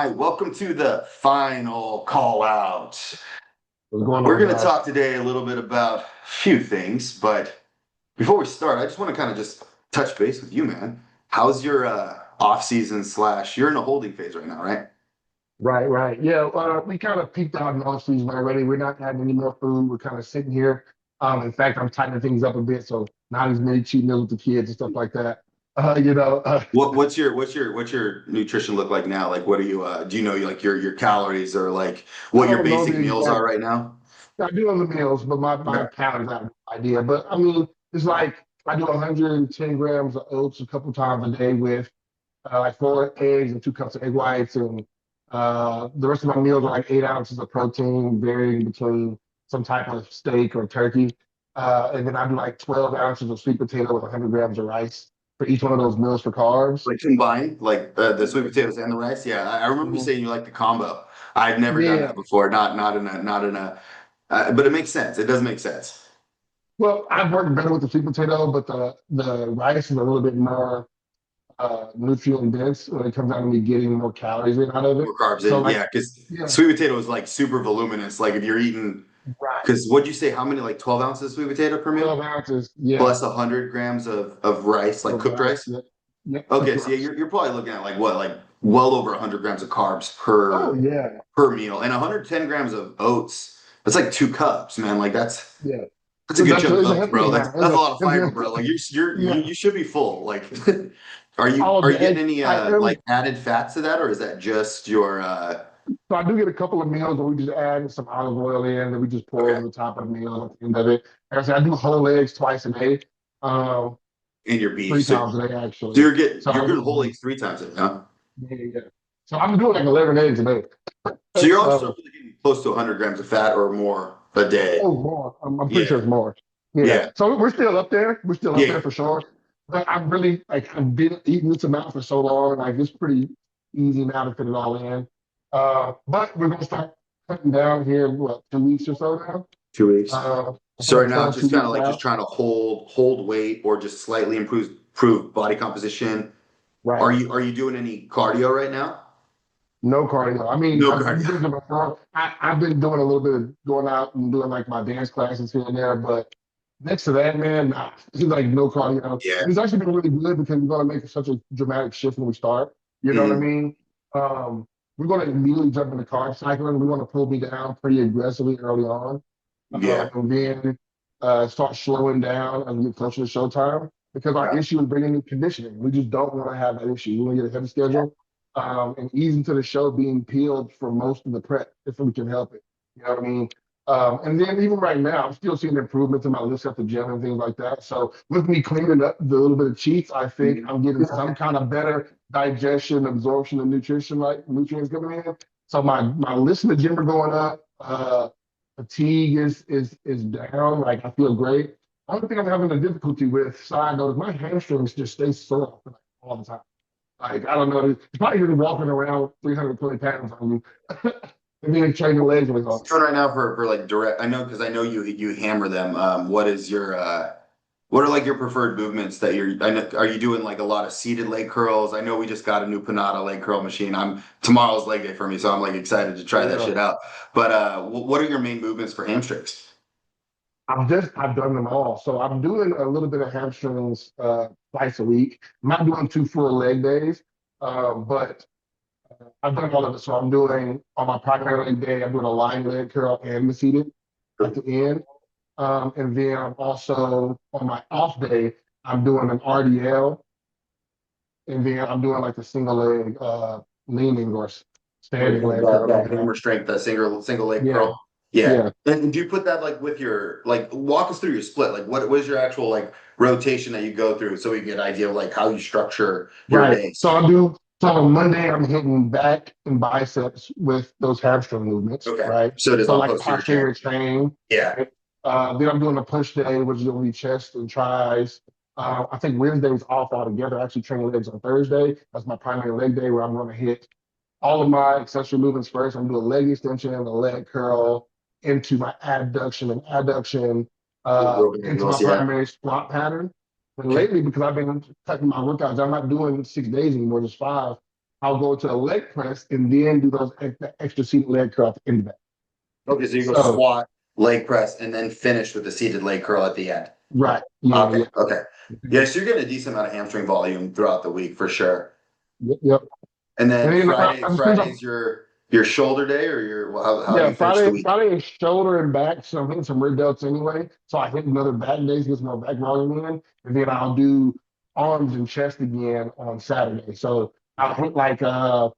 Hi, welcome to the Final Callout. What's going We're on, going to guys? talk today a little bit about a few things, but before we start, I just want to kind of just touch base with you, man. How's your off season slash? You're in a holding phase right now, right? Right, right. Yeah, we kind of peaked out in off season already. We're not having any more food. We're kind of sitting here. In fact, I'm tightening things up a bit, so not as many cheat meals with the kids and stuff like that. You know, What's your nutrition look like now? Like, what do you do? You know, like your calories or like what I your don't know basic the meals are exact. right now? I do on the meals, but my Okay. pounds have no idea. But I mean, it's like I do 110 grams of oats a couple times a day with like 4 eggs and 2 cups of egg whites, and the rest of my meals are like 8 ounces of protein, varying between some type of steak or turkey. And then I do like 12 ounces of sweet potato with 100 grams of rice for each one of those meals for carbs. Like combined, like the sweet potatoes and the rice. Yeah, I remember you Mhm. saying you like the combo. I've never done Yeah. that before. Not in a. But it makes sense. It does make sense. Well, I've worked better with the sweet potato, but the rice is a little bit more nutrient dense when it comes down to me getting more calories in out of it. More carbs So in, like, yeah, because yeah, sweet potato is like super voluminous. Like if you're eating, right. because what'd you say? How many? Like 12 ounces of sweet potato per meal, 12 ounces, yeah, plus 100 grams of rice, like of cooked rice, rice. yeah, yeah, cooked Okay, so yeah, rice. you're probably looking at like what, like well over 100 grams of carbs Oh per yeah, per meal, and 110 grams of oats. That's like 2 cups, man. Like yeah. that's a good chunk of It's a oats, hefty bro. That's amount. that's a lot of fiber, It's bro. Like you yeah. should be full. Like, are you All are day. you getting any I am. like added fats to that, or is that just your So I do get a couple of meals where we just add some olive oil in that we just pour okay over the top of the meal at the end of it. Like I said, I do whole eggs twice a day, um, in your beef? three So times a day so actually. you're getting whole So eggs 3 times a day, huh? yeah, yeah. So I'm doing like 11 eggs a day. So you're also So really getting close to 100 grams of fat or more a day. oh, more. I'm pretty Yeah, sure it's more. Yeah. yeah, So we're still up there. We're still up yeah. there for sure. But I'm really like I've been eating this amount for so long. Like it's pretty easy now to fit it all in. But we're gonna start cutting down here in what 2 weeks or so now. 2 weeks. I So think right I'm now going it's two just kind of weeks like just out. trying to hold weight or just slightly improve body composition. Are Right. you doing any cardio right now? No cardio. I mean, No you've cardio. been to before. I've been doing a little bit of going out and doing like my dance classes here and there, but next to that, man, nah, it's like no cardio. Yeah. And it's actually been really good because we're going to make such a dramatic shift when we start. You know what I Mhm. mean? We're going to immediately jump into carb cycling. We want to pull me down pretty aggressively early on, Yeah. and then start slowing down as we get closer to showtime. Because our Got issue is bringing in conditioning. We just don't want to have that issue. We want to get a heavy schedule and ease into the show being peeled for most of the prep if we can help it. You know what I mean? And then even right now, I'm still seeing improvements in my lifts at the gym and things like that. So with me cleaning up the little bit of cheats, I think it. I'm getting some kind of better digestion, absorption of nutrition, like nutrients coming in. So my lifts in the gym are going up. Fatigue is down. Like I feel great. I don't think I'm having a difficulty with side note. My hamstrings just stay sore like, all the time. Like, I don't know. It's probably just walking around 320 pounds on you. And then training legs really hard. Doing right now for like direct. I know because I know you hammer them. What is your what are like your preferred movements that I know, are you doing like a lot of seated leg curls? I know we just got a new Panada leg curl machine. I'm tomorrow's leg day for me, so I'm like excited to try that Yeah. shit out. But what are your main movements for hamstrings? I've done them all. So I'm doing a little bit of hamstrings twice a week. I'm not doing 2 full leg days, but I've done all of it. So I'm doing on my primary leg day, I'm doing a lying leg curl and the seated at the end. And then I'm also on my off day, I'm doing an RDL, and then I'm doing like the single leg leaning or standing leg curl That on that. hammer strength, that single leg Yeah, curl. Yeah. yeah. And do you put that like with your like walk us through your split? Like what is your actual like rotation that you go through so we get an idea of like how you structure your Right. days? So on Monday I'm hitting back and biceps with those hamstring movements, Okay. right? So it is So on like posterior chain. posterior chain, Yeah. right? Then I'm doing a push day, which is gonna be chest and tris. I think Wednesday's off altogether. I actually train legs on Thursday. That's my primary leg day where I'm gonna hit all of my accessory movements first. I'm doing a leg extension and a leg curl into my adduction and adduction Broken into my angles, yeah. primary squat pattern. And Okay. lately, because I've been cutting my workouts, I'm not doing 6 days anymore, just five. I'll go to a leg press and then do those extra seated leg curl at the end of that. Okay, so you go So, squat, leg press, and then finish with the seated leg curl at the end. right. Yeah. Okay, Yeah. okay. Yeah, so you're getting a decent amount of hamstring volume throughout the week for sure. Yep. Yep. And And then then Friday's your shoulder day, or how do yeah, you finish the week? Friday is shoulder and back, so I'm hitting some rear delts anyway. So I hit another back day to get some more back volume in, and then I'll do arms and chest again on Saturday. So I'll hit like a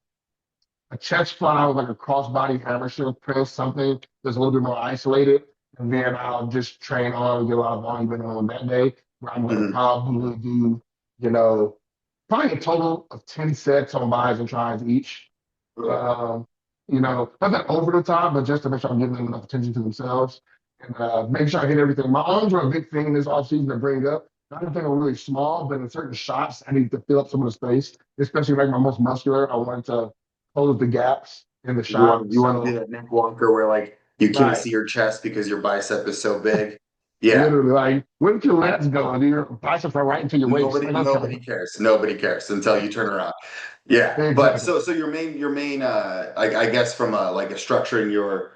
chest fly with like a crossbody hammer press, something that's a little bit more isolated, and then I'll just train on and get a lot of volume in on that day. Where I'm going to Mhm. probably do, you know, probably a total of 10 sets on bis and tries each. Um, nothing over the top, but just to make sure I'm giving them enough attention to themselves and make sure I hit everything. My arms are a big thing this offseason to bring up. Not everything are really small, but in certain shots, I need to fill up some of the space, especially like my most muscular. I want to close the gaps in the shot. You want to do that neck walker where like you can't Right, see your chest because your bicep is so big. Yeah. literally, like, where did your legs go? And your biceps are right into your waist. Like, Nobody okay, cares. Nobody cares until you turn around. Yeah. But exactly. so your main I guess from like a structuring your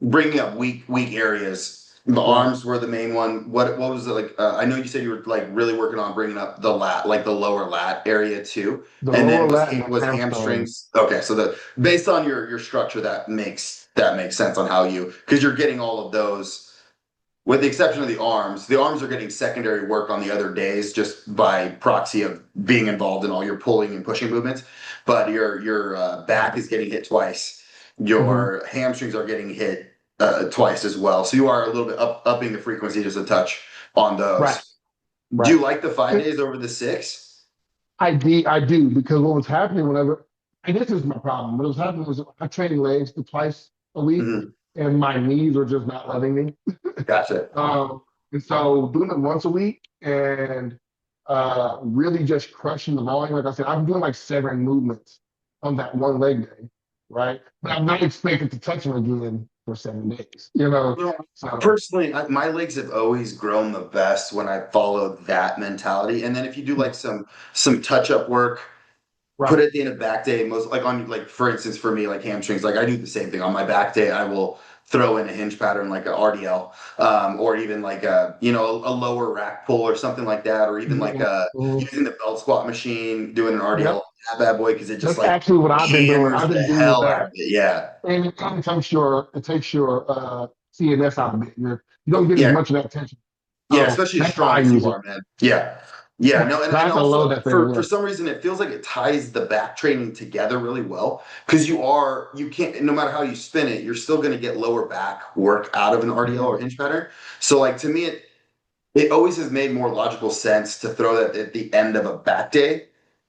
bringing up weak areas. The Right. arms were the main one. What was it like? I know you said you were like really working on bringing up the lat, like the lower lat area too. The And then lower lat and the was hamstring. hamstrings. Okay, so the based on your structure, that makes sense on how you because you're getting all of those. With the exception of the arms are getting secondary work on the other days just by proxy of being involved in all your pulling and pushing movements. But your back is getting hit twice. Hmm. Your hamstrings are getting hit twice as well. So you are a little bit upping the frequency just a touch on Right, those. Do right. you like the 5 days over the 6? I do because what was happening whenever, and this is my problem. What was happening was I trained legs twice a week, Mm-hmm. and my knees were just not letting me. Gotcha. And so doing it once a week and really just crushing the volume. Like I said, I'm doing like 7 movements on that one leg day, right? But I'm not expected to touch them again for 7 days, Yeah. So Personally, my legs have always grown the best when I follow that mentality. And then if you do like some touch up work, put right. it at the end of back day. Most like on like for instance for me like hamstrings, like I do the same thing on my back day. I will throw in a hinge pattern like a RDL, or even like a lower rack pull or something like that, or even like Mhm, mhm. using the belt squat machine, doing an RDL Yep. that bad boy because it just That's like actually what I've been doing. hammers I've the been doing hell out of that. it. Yeah, And it takes your CNS out of it. You don't get as yeah. much of that tension. Yeah, So especially as that's how I strong as use you it. are, man. Yeah. Yeah, no, So I and have to also load that thing for in. some reason it feels like it ties the back training together really well because you can't no matter how you spin it, you're still gonna get lower back work out of an RDL or Mhm. hinge pattern. So like to me it always has made more logical sense to throw that at the end of a back day.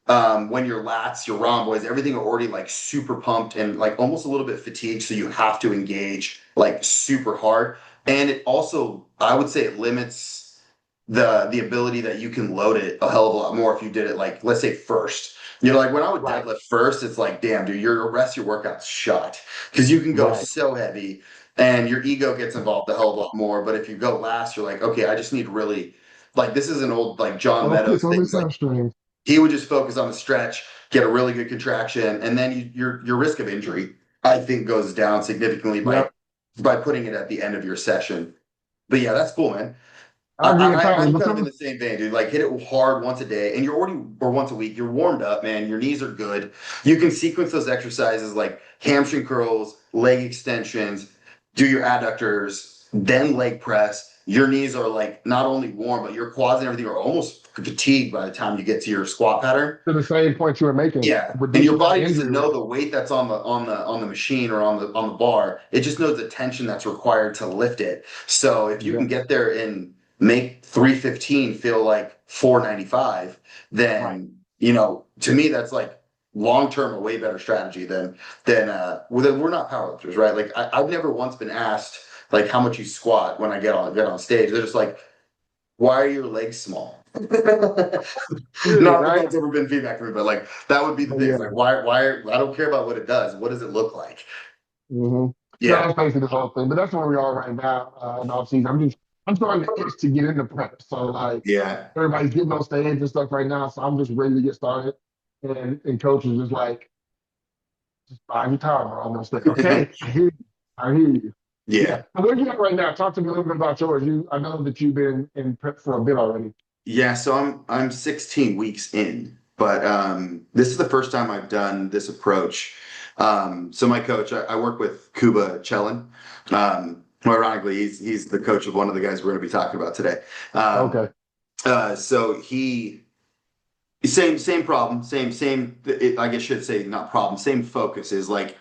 When your lats, your rhomboids, everything are already like super pumped and like almost a little bit fatigued, so you have to engage like super hard. And it also, I would say, it limits the ability that you can load it a hell of a lot more if you did it like let's say first. Like when I would Right, deadlift first, it's like damn, dude, your rest of your workout's shot because you can go right. so heavy and your ego gets involved a hell of a lot more. But if you go last, you're like, okay, I just need really like this is an old like John Focus Meadows on things this like hamstring. he would just focus on the stretch, get a really good contraction, and then your risk of injury, I think, goes down significantly Yep. by putting it at the end of your session. But yeah, that's cool, man. I agree entirely. I'm But kind of in the same vein, dude. Like hit it hard once a day, and you're already or once a week. You're warmed up, man. Your knees are good. You can sequence those exercises like hamstring curls, leg extensions, do your adductors, then leg press. Your knees are like not only warm, but your quads and everything are almost fatigued by the time you get to your squat pattern. to the same point you were making, Yeah, and your reducing that body doesn't injury know risk. the weight that's on the machine or on the bar. It just knows the tension that's required to lift it. So if you can Yeah. get there and make 315 feel like 495, Right. then to me that's like long term a way better strategy than we're not powerlifters, right? Like I've never once been asked like how much you squat when I get on stage. They're just like, why are your legs small? Really, Not that right? that's ever been feedback from me, but like that would be the But thing. It's yeah. like I don't care about what it does. What does it look like? Mm-hmm. So Yeah, that's basically the whole thing. But that's where we are right now in off season. I'm starting to itch to get into prep. So like yeah, everybody's getting on stage and stuff right now. So I'm just ready to get started. And coach is just like, Just buy your time on those things. Okay. I hear you. I hear you. Yeah. Yeah. So where are you at right now? Talk to me a little bit about yours. I know that you've been in prep for a bit already. Yeah, so I'm 16 weeks in, but this is the first time I've done this approach. So my coach, I work with Kuba Chelin. Who ironically, he's the coach of one of the guys we're going to be talking about today. Okay. So same problem, I guess should say not problem, same focus is like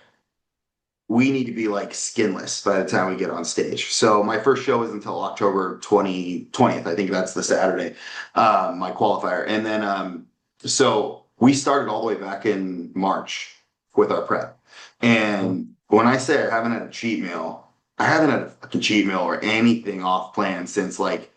we need to be like skinless by the time we get on stage. So my first show is until October 20th. I think that's the Saturday, my qualifier. And then, so we started all the way back in March with our prep. And when I say I haven't had a cheat meal, I haven't had a fucking cheat meal or anything off plan since like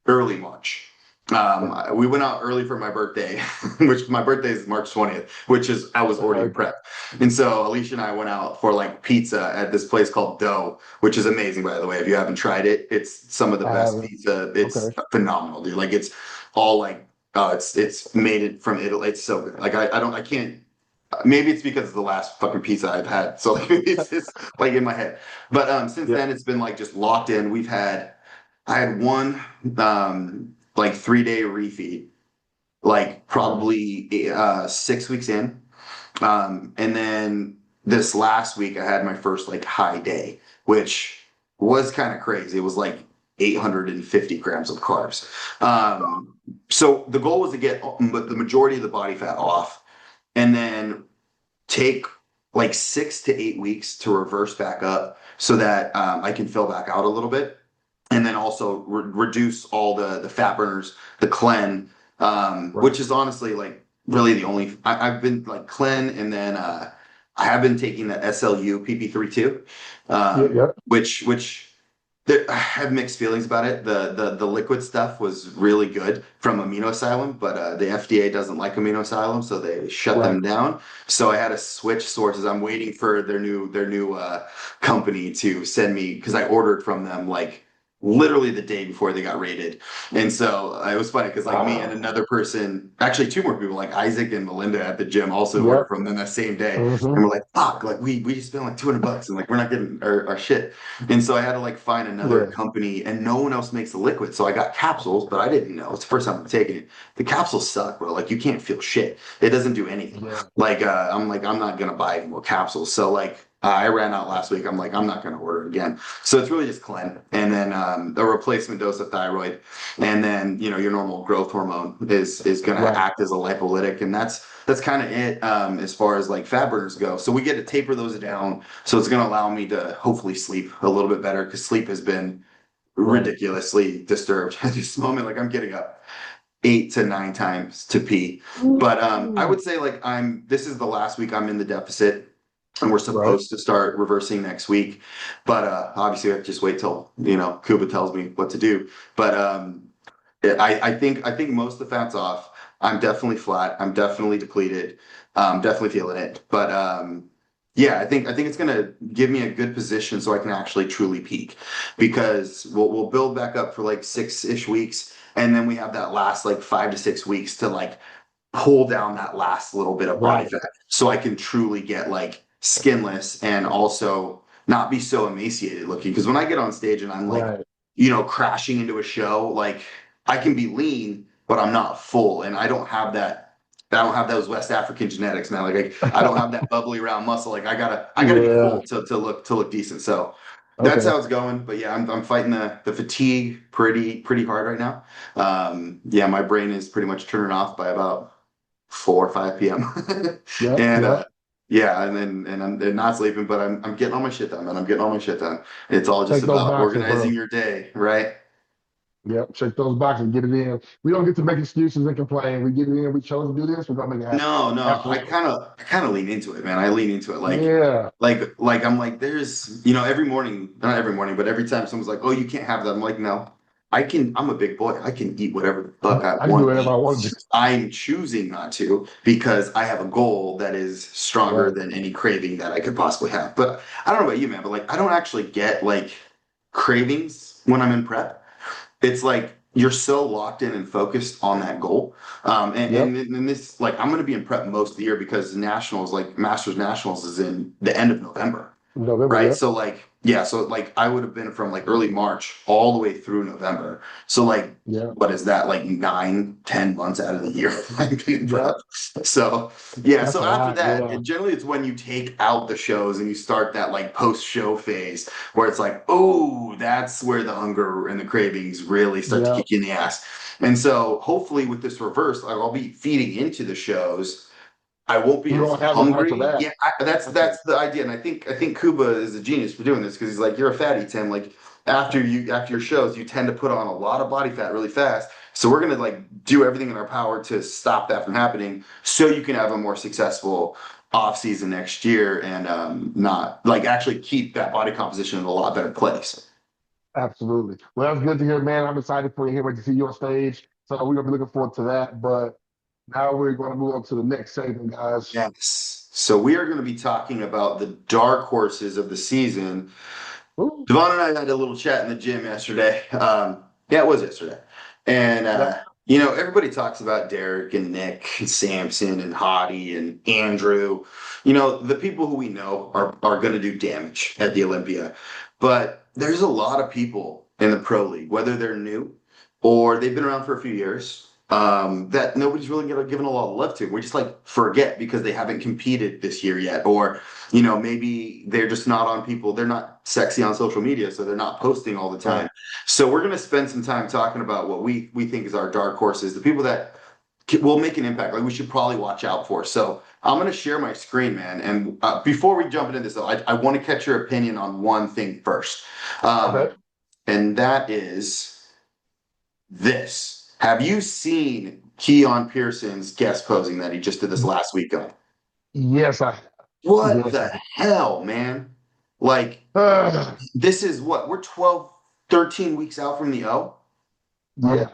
early March. We went out early for my birthday, which my birthday is March 20th, which is I was already prep. And so Alicia and I went out for like pizza at this place called Dough, which is amazing, by the way. If you haven't tried it, it's some of the best pizza. It's phenomenal, dude. Like it's all like, it's made it from Italy. It's so good. Like I can't, maybe it's because it's the last fucking pizza I've had. So like, it's just like in my head. But since then it's been like just locked in. I had one, like 3-day refeed, like probably 6 weeks in. And then this last week I had my first like high day, which was kind of crazy. It was like 850 grams of carbs. So the goal was to get the majority of the body fat off and then take like 6 to 8 weeks to reverse back up so that I can fill back out a little bit. And then also reduce all the fat burners, the clen, which is honestly like really the only I've been like clen, and then I have been taking the SLU PP3 too, which I have mixed feelings about it. The liquid stuff was really good from Amino Asylum, but the FDA doesn't like Amino Asylum, so they shut them down. So I had to switch sources. I'm waiting for their new company to send me because I ordered from them like literally the day before they got raided. And so it was funny because like me and another person, actually 2 more people, like Isaac and Melinda at the gym also ordered from them that same day. And we're like, fuck, like we just spent like $200 and like we're not getting our shit. And so I had to like find another company and no one else makes the liquid. So I got capsules, but I didn't know. It's the first time I'm taking it. The capsules suck, bro. Like you can't feel shit. It doesn't do anything. Like I'm not gonna buy any more capsules. So like I ran out last week. I'm like, I'm not going to order again. So it's really just clen. And then a replacement dose of thyroid. And then, your normal growth hormone is going to act as a lipolytic. And that's kind of it as far as like fat burners go. So we get to taper those down. So it's going to allow me to hopefully sleep a little bit better because sleep has been ridiculously disturbed at this moment. Like I'm getting up 8 to 9 times to pee. But I would say like this is the last week I'm in the deficit. And we're supposed to start reversing next week. But obviously, I have to just wait till, Kuba tells me what to do. But I think most of the fat's off. I'm definitely flat. I'm definitely depleted. Definitely feeling it. But yeah, I think it's going to give me a good position so I can actually truly peak. Because we'll build back up for like 6-ish weeks. And then we have that last like 5 to 6 weeks to like pull down that last little bit of body fat. So I can truly get like skinless and also not be so emaciated looking. Because when I get on stage and I'm like, crashing into a show, like I can be lean, but I'm not full. And I don't have that. I don't have those West African genetics, man. Like I don't have that bubbly round muscle. Like I gotta be full to look decent. So that's how it's going. But yeah, I'm fighting the fatigue pretty hard right now. Yeah, my brain is pretty much turning off by about 4 or 5 p.m. And I'm not sleeping, but I'm getting all my shit done, man. I'm getting all my shit done. It's all just about organizing your day, right? Yep, check those boxes, get it in. We don't get to make excuses and complain. We get it in. We chose to do this. We're gonna make it happen. No, I kind of lean into it, man. I lean into it, like I'm like, there's, every morning, not every morning, but every time someone's like, "Oh, you can't have that," I'm like, no. I'm a big boy. I can eat whatever the fuck I want. Do whatever I want to do. I'm choosing not to because I have a goal that is stronger than any craving that I could possibly have. But I don't know about you, man, but like I don't actually get like cravings when I'm in prep. It's like you're so locked in and focused on that goal. Yep. And this, like, I'm going to be in prep most of the year because the nationals, like Masters Nationals, is in the end of November. November. Right. Yep. So like, yeah, so like I would have been from like early March all the way through November. So like, Yeah. what is that? Like 9, 10 months out of the year I'm being Yep. prep. So yeah, That's so a after lot. that, Yeah. generally it's when you take out the shows and you start that like post-show phase where it's like, oh, that's where the hunger and the cravings really start to Yep. kick you in the ass. And so hopefully with this reverse, like, I'll be feeding into the shows. I won't be You as don't have as much of hungry. that. Yeah, that's That's it. that's the idea, and I think Kuba is a genius for doing this because he's like, you're a fatty, Tim. Like after your shows, you tend to put on a lot of body fat really fast. So we're gonna like do everything in our power to stop that from happening, so you can have a more successful off season next year and not like actually keep that body composition in a lot better place. Absolutely. Well, that's good to hear, man. I'm excited for you here to see you on stage. So we're gonna be looking forward to that. But now we're going to move on to the next segment, guys. Yes. So we are going to be talking about the dark horses of the season. Ooh, Devon and I had a little chat in the gym yesterday. Yeah, it was yesterday. And, yep. everybody talks about Derek and Nick and Samson and Hottie and Andrew. The people who we know are going to do damage at the Olympia. But there's a lot of people in the pro league, whether they're new or they've been around for a few years, that nobody's really given a lot of love to. We just like forget because they haven't competed this year yet, or maybe they're just not on people. They're not sexy on social media, so they're not posting all the time. Right. So we're gonna spend some time talking about what we think is our dark horses, the people that will make an impact. Like we should probably watch out for. So I'm gonna share my screen, man. And before we jump into this, though, I want to catch your opinion on one thing first, Okay. and that is this. Have you seen Keone Pearson's guest posing that he just did this last week on? Yes, I. What Yes, I. the hell, man? Like, Uh, this is what? We're 12, 13 weeks out from the O? yeah.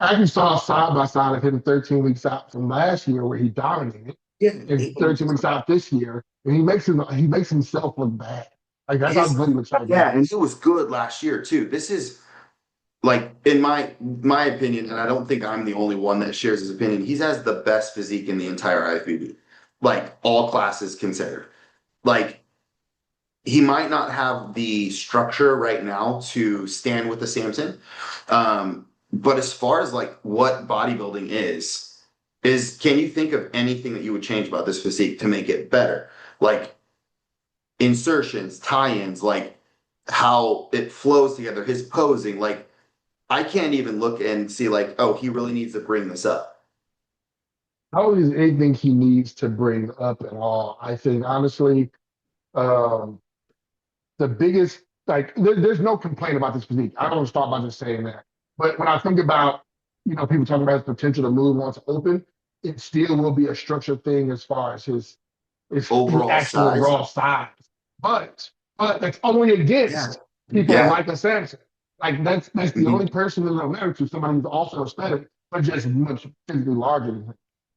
I actually saw a side by side of him 13 weeks out from last year where he dominated, Yeah. and 13 weeks out this year, and he makes himself look bad. Like that's how His, good he looks right yeah, now. and it was good last year too. This is like in my opinion, and I don't think I'm the only one that shares his opinion. He has the best physique in the entire IFBB, like all classes considered. Like he might not have the structure right now to stand with the Samson. But as far as like what bodybuilding is can you think of anything that you would change about this physique to make it better? Like insertions, tie-ins, like how it flows together, his posing, like I can't even look and see like, oh, he really needs to bring this up. How is anything he needs to bring up at all? I think honestly, um, the biggest like there's no complaint about this physique. I don't start by just saying that. But when I think about people talking about his potential to move on to open, it still will be a structured thing as far as his Overall actual size. raw size. But that's only Yeah. against people Yeah. like a Samson. Like that's the Mhm. only person in the America to somebody who's also aesthetic, but just much physically larger than him.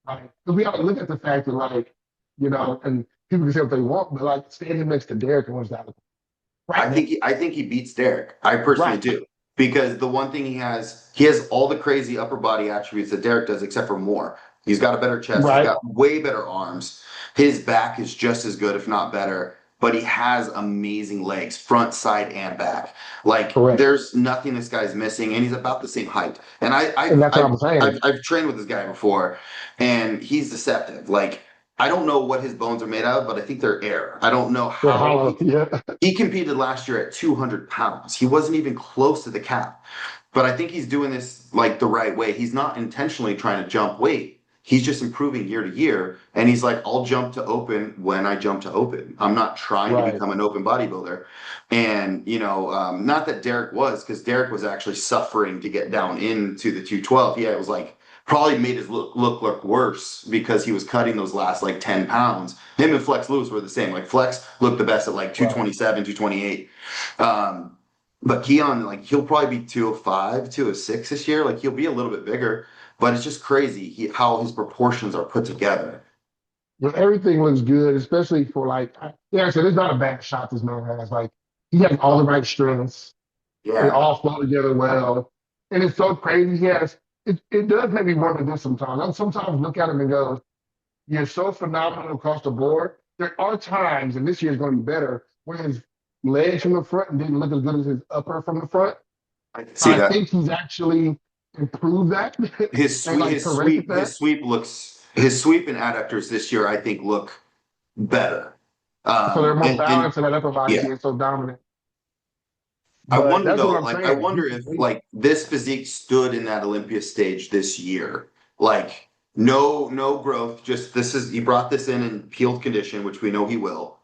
Right? Because we gotta look at the fact that and people can say what they want, but like standing next to Derek and what's that right now. I think he beats Derek. I personally Right. do. Because the one thing he has all the crazy upper body attributes that Derek does, except for more. He's got a better chest, he's Right. got way better arms. His back is just as good, if not better, but he has amazing legs, front, side, and back. Like Correct. there's nothing this guy's missing, and he's about the same height. And And that's what I'm saying. I've trained with this guy before, and he's deceptive. Like I don't know what his bones are made out of, but I think they're air. I don't know They're how hollow. Yeah. he competed last year at 200 pounds. He wasn't even close to the cap. But I think he's doing this like the right way. He's not intentionally trying to jump weight. He's just improving year to year. And he's like, I'll jump to open when I jump to open. I'm not trying to Right. become an open bodybuilder. And, not that Derek was, because Derek was actually suffering to get down into the 212. Yeah, it was like probably made his look worse because he was cutting those last like 10 pounds. Him and Flex Lewis were the same. Like Flex looked the best at like Right. 227, 228. But Keone, like he'll probably be 205, 206 this year. Like he'll be a little bit bigger, but it's just crazy how his proportions are put together. But everything looks good, especially for I said, it's not a bad shot this man has. Like he has all the right strengths. They Yeah. all flow together well. And it's so crazy. It does make me wonder this sometimes. I sometimes look at him and go, you're so phenomenal across the board. There are times, and this year is going to be better, when his legs from the front didn't look as good as his upper from the front. I can see I that. think he's actually improved that His and sweep, like corrected that. his sweep and adductors this year, I think, look better. So they're more And balanced and that upper body yeah, being so dominant. I But wonder that's what though, I'm like, I saying. wonder if like this physique stood in that Olympia stage this year, like no growth, just this is he brought this in peeled condition, which we know he will.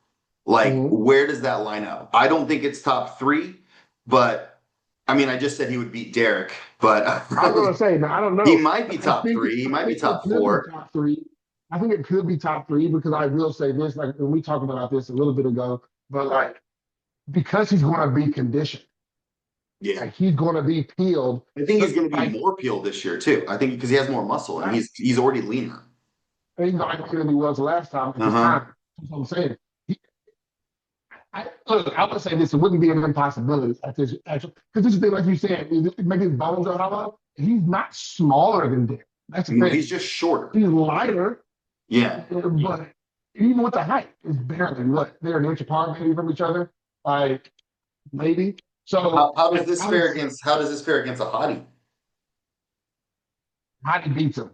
Like, Mhm. where does that line up? I don't think it's top three, but I mean, I just said he would beat Derek, but I was gonna say, now I don't he know. might be top three. He I might be think it top could be four. top three. I think it could be top three because I will say this, like when we talked about this a little bit ago, but like because he's gonna be conditioned, Yeah. like he's gonna be peeled. I think he's going to be Like more peeled this year too. I think because he has more muscle and he's already leaner. he's not like he was last time at this Uh-huh. time. That's what I'm saying. I would say this, it wouldn't be an impossibility at this actual because this is the thing, like you said, maybe his bones are hollow. He's not smaller than Dick. That's the No, thing. he's just shorter. He's lighter, Yeah. but even with the height, it's barely what they're an inch apart maybe from each other, like maybe. So How does like, this fare against a hottie? Heidi beats him,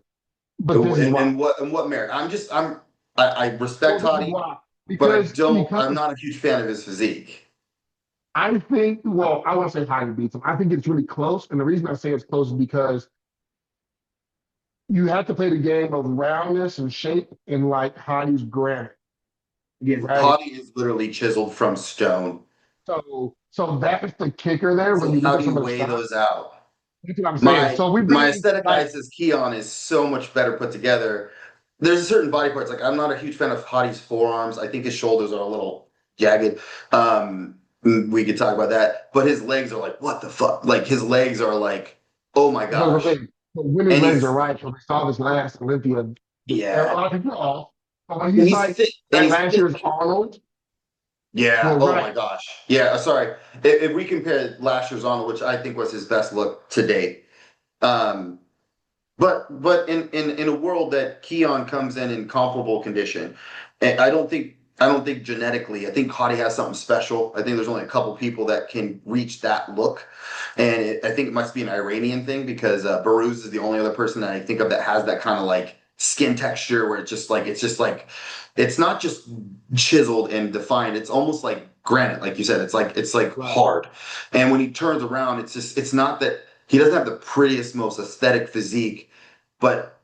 but this is why. And what merit? I Well, respect this is Hottie, why but because I'm not a huge fan of his physique. I think well, I won't say Heidi beats him. I think it's really close, and the reason I say it's close is because you have to play the game of roundness and shape in like Heidi's granite, Yeah. right? Hottie is literally chiseled from stone. So that's the kicker there when So you look how at do you some of the weigh stuff. those out? That's what I'm saying. My So we my bring aesthetic guy like says Keone is so much better put together. There's a certain body parts, like I'm not a huge fan of Hottie's forearms. I think his shoulders are a little jagged. We could talk about that, but his legs are like, what the fuck? Like his legs are like, oh my that's what I'm gosh. saying. But when his And legs he's are right, so we saw this last Olympia, a yeah, lot of people are off. But when and he's like and like he's last thick. year's Arnold, Yeah. well, Oh my right. gosh. Yeah. Sorry. If we compare last year's on, which I think was his best look to date, um, but in a world that Keone comes in comparable condition, and I don't think genetically, I think Hottie has something special. I think there's only a couple people that can reach that look, and I think it must be an Iranian thing because Baruz is the only other person that I think of that has that kind of like skin texture where it's just like it's not just chiseled and defined. It's almost like granite, like you said. It's like Right. hard, and when he turns around, it's not that he doesn't have the prettiest, most aesthetic physique, but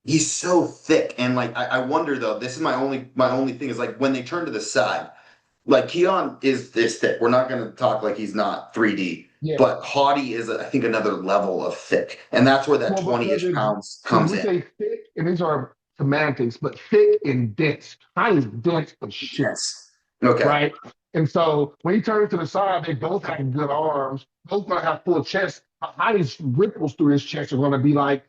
he's so thick. And like I wonder though, this is my only thing is like when they turn to the side, like Keone is thick. We're not gonna talk like he's not 3D, Yeah. but Hottie is I think another level of thick. And that's where that Well, because 20-ish pounds because comes we in. say thick, and these are semantics, but thick and dense. Heidi's dense as shit, Yes. Okay. right? And so when he turns to the side, they both have good arms, both gonna have full chest. Heidi's ripples through his chest are gonna be like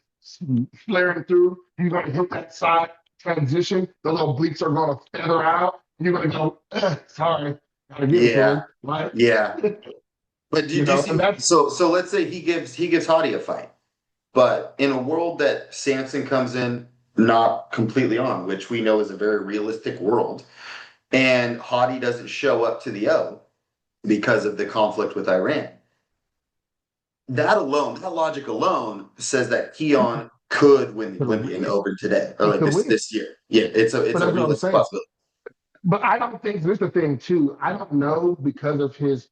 flaring through. You're gonna hit that side transition. The little obliques are gonna feather out. You're gonna go, sorry, gotta give it to Yeah. him, right? Yeah. But You do you know, see and that's so let's say he gives Hottie a fight. But in a world that Samson comes in not completely on, which we know is a very realistic world, and Hadi doesn't show up to the O because of the conflict with Iran, that logic alone says that Keone could win the could Olympia in the win. Open today or He like could win. this year. Yeah, But it's a that's what I'm realistic saying. possibility. But I don't think this is the thing too. I don't know because of his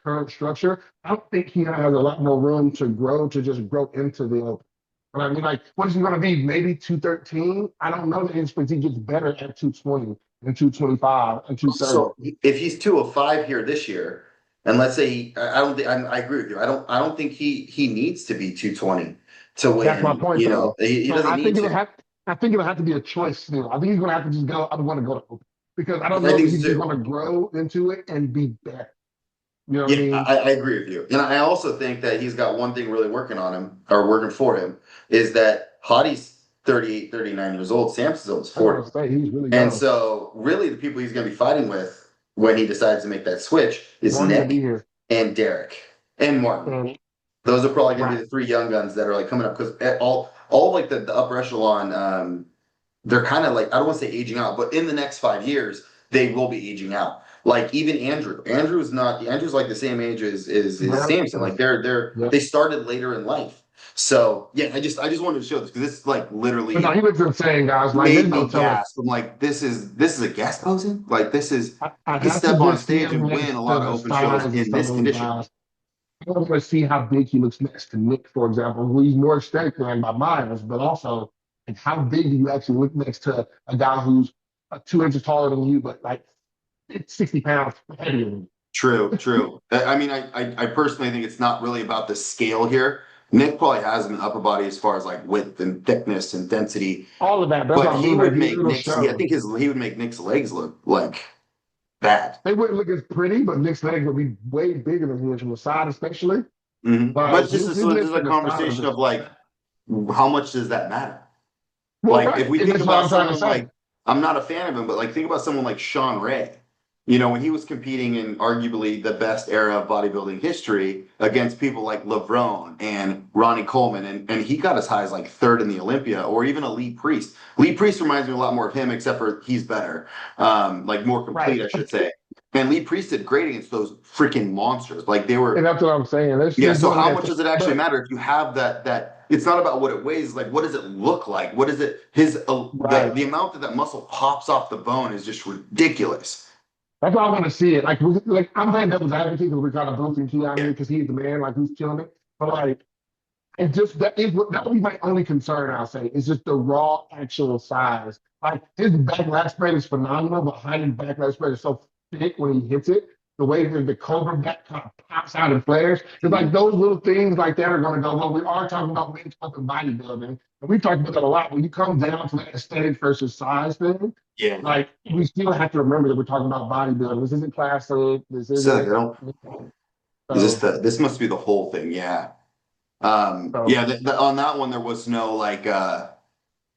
current structure. I don't think he has a lot more room to grow to just grow into the open. But I mean, like, what is he going to be? Maybe 213? I don't know that his physique gets better at 220 and 225 and 230. So if he's 205 here this year, and let's say I don't think I agree with you. I don't think he needs to be 220 to That's my win. point, You know, though. he So doesn't I need think it'll to. have. I think it'll have to be a choice still. I think he's going to have to just go. I want to go to open because I don't I know that think he's just so too. going to grow into it and be better. You know what I Yeah, mean? I agree with you. And I also think that he's got one thing really working on him or working for him is that Hottie's 38, 39 years old. Samson's almost I want 40. to say he's really And young. so really the people he's going to be fighting with when he decides to make that switch is Martin will be Nick here. and Derek and Martin. And Those are probably going to be Right. the 3 young guns that are like coming up because all like the upper echelon, they're kind of like I don't want to say aging out, but in the next 5 years they will be aging out. Like even Andrew's like the same age as Yeah. Samson. Like Yeah. they started later in life. So yeah, I just wanted to show this because this like But no, literally he looks insane, guys. Like, there's made no me telling. gasp. I'm like, this is a guest posing? Like this is I he have to step on just see stage him and win a next to lot of the open shows size of in some this of these condition. guys. I want to see how big he looks next to Nick, for example, who he's more aesthetic than by miles, but also like how big do you actually look next to a guy who's 2 inches taller than you, but like it's 60 pounds heavier than you. True, true. I mean, I personally think it's not really about the scale here. Nick probably has an upper body as far as like width and thickness and density, All of that. That's but what I he mean. would Like, make it'll Nick's. I show. think he would make Nick's legs look like bad. They wouldn't look as pretty, but Nick's legs would be way bigger than his from the side, especially. But Like it's just his this legs is a from the side are conversation just of like, how much does that matter? well, Like if right. we And think that's what about I'm trying to someone say. like I'm not a fan of him, but like think about someone like Sean Ray. You know, when he was competing in arguably the best era of bodybuilding history against people like LeBron and Ronnie Coleman, and he got as high as like third in the Olympia, or even a Lee Priest. Lee Priest reminds me a lot more of him, except for he's better, like more complete, Right. I should say. And Lee Priest did great against those freaking monsters. Like they And were, that's what I'm saying. Let's yeah. just So doing how that. much does it actually But matter if you have that it's not about what it weighs, like what does it look like? What is it right. the amount that muscle pops off the bone is just ridiculous. That's why I want to see it. Like I'm playing devil's advocate because we're kind of boosting Keone Yeah. here because he's the man, like he's killing it. But like, it just that would be my only concern. I'll say is just the raw actual size. Like his backlash spread is phenomenal, but his backlash spread is so thick when he hits it. The way that the cobra back kind of pops out and flares. It's like those little things like that are going to go. Well, we are talking about men's open bodybuilding, and we talked about that a lot. When you come down to that aesthetic versus size thing, Yeah. like we still have to remember that we're talking about bodybuilding. This isn't class league. This So like, I isn't. don't, is this So, this must be the whole thing. Yeah. so Yeah, on that one there was no like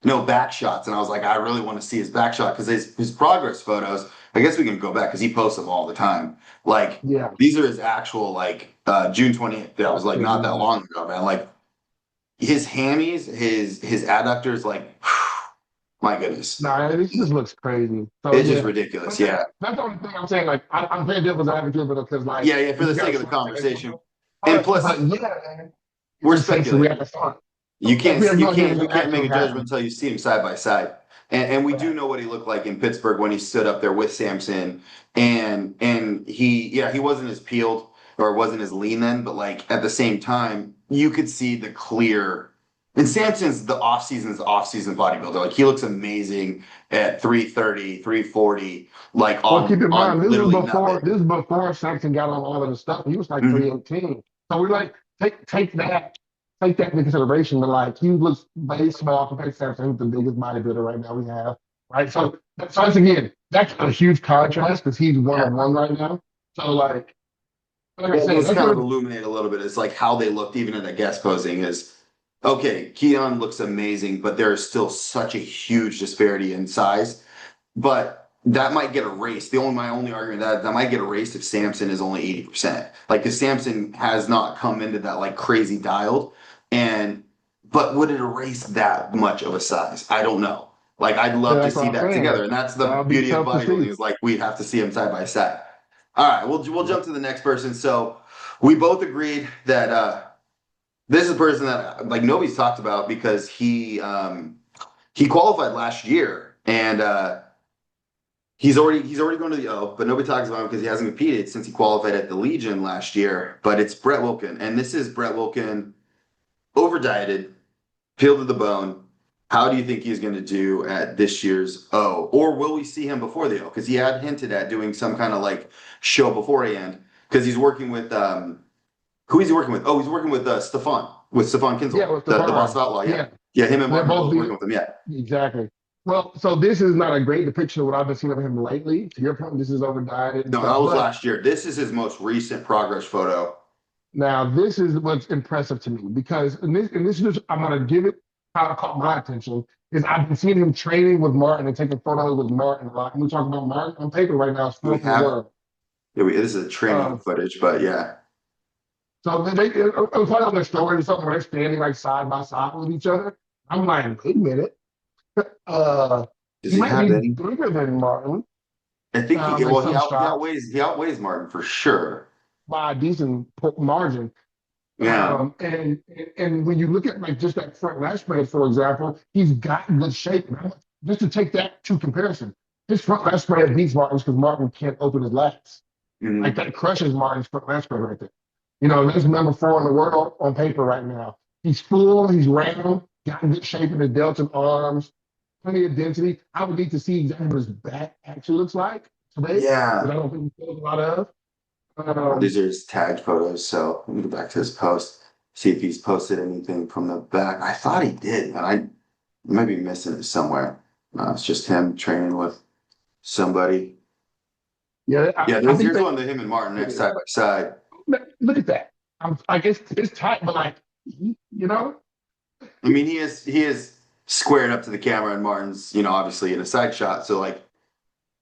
no back shots, and I was like, I really want to see his back shot because his progress photos. I guess we can go back because he posts them all the time. Like yeah. these are his actual like June 20th. That was like not that long ago, man. Like his hammies, his adductors, like my goodness, Nah, this just looks crazy. So it's just yeah, ridiculous. but yeah, Yeah, that's the only thing I'm saying. Like I'm playing devil's advocate, but because like yeah, yeah. For we the got sake of the to conversation, and but plus yeah, man, we're it's essentially we have speculating. to start. You Like can't we are you going to can't hear you the can't make actual a judgment happen. until you see him side by side. And we do Right. know what he looked like in Pittsburgh when he stood up there with Samson, and he wasn't as peeled or wasn't as lean then, but like at the same time you could see the clear. And Samson's the off season bodybuilder. Like he looks amazing at 330, 340, like Well, keep in on mind literally nothing. this is before Saxon got on all of the stuff. He was like Mhm. 318. So we're like take that into consideration. But like he looks very small compared to Saxon, who's the biggest bodybuilder right now we have. Right. So once again, that's a huge contrast because he's one Yeah. on one right now. So like I Well, said, let's that's kind of gonna illuminate a little bit. It's like how they looked even in the guest posing is okay. Keone looks amazing, but there is still such a huge disparity in size. But that might get erased. My only argument that might get erased if Samson is only 80%. Like if Samson has not come into that like crazy dialed, and but would it erase that much of a size? I don't know. Like I'd love to that's what see I'm that saying. together, and that's the That'll be beauty of tough to bodybuilding see. is like we have to see them side by side. All right, we'll Yep. jump to the next person. So we both agreed that this is a person that like nobody's talked about because he qualified last year and he's already going to the O, but nobody talks about him because he hasn't competed since he qualified at the Legion last year. But it's Brett Wilkin, and this is Brett Wilkin, over dieted, peeled to the bone. How do you think he's going to do at this year's O? Or will we see him before the O? Because he had hinted at doing some kind of like show beforehand. Because he's working with who is he working with? Oh, he's working with Stefan Yeah, Kinzel, with the boss of Stefan. Outlaw. Yeah, Yeah, yeah. Him and they're Mark are both both be working with him. Yeah. exactly. Well, so this is not a great depiction of what I've been seeing of him lately. To your point, this is over dieted and No, that stuff. was But last year. This is his most recent progress photo. now this is what's impressive to me because and this is I'm gonna give it how it caught my attention is I've been seeing him training with Martin and taking photos with Martin a lot. And we talk about Martin on paper right now, is Do we fourth in the have? world. Yeah, this is a training Um, footage, but yeah. So it was like on their story or something where they're standing like side by side with each other. I'm like, wait a minute. Uh, Does he he might have be any? bigger than Martin, I think like some shots he outweighs Martin for sure. by a decent margin. Yeah. And when you look at like just that front lat spread, for example, he's got good shape. Just to take that to comparison, his front lat spread beats Martin's because Martin can't open his lats. Like Mhm. that crushes Martin's front lat spread right there. That's number 4 in the world on paper right now. He's full, he's round, got good shape in the delts and arms, plenty of density. I would need to see exactly what his back actually looks like today, because Yeah. I don't think he shows a lot of. Oh, Um, these are his tagged photos. So let me go back to his post, see if he's posted anything from the back. I thought he did, but I might be missing it somewhere. No, it's just him training with somebody. yeah, Yeah, I there's think here's that. one of him and Martin next side by side. Look at that. I guess it's tight, but like, you know, I mean, he is squared up to the camera, and Martin's, obviously in a side shot. So like,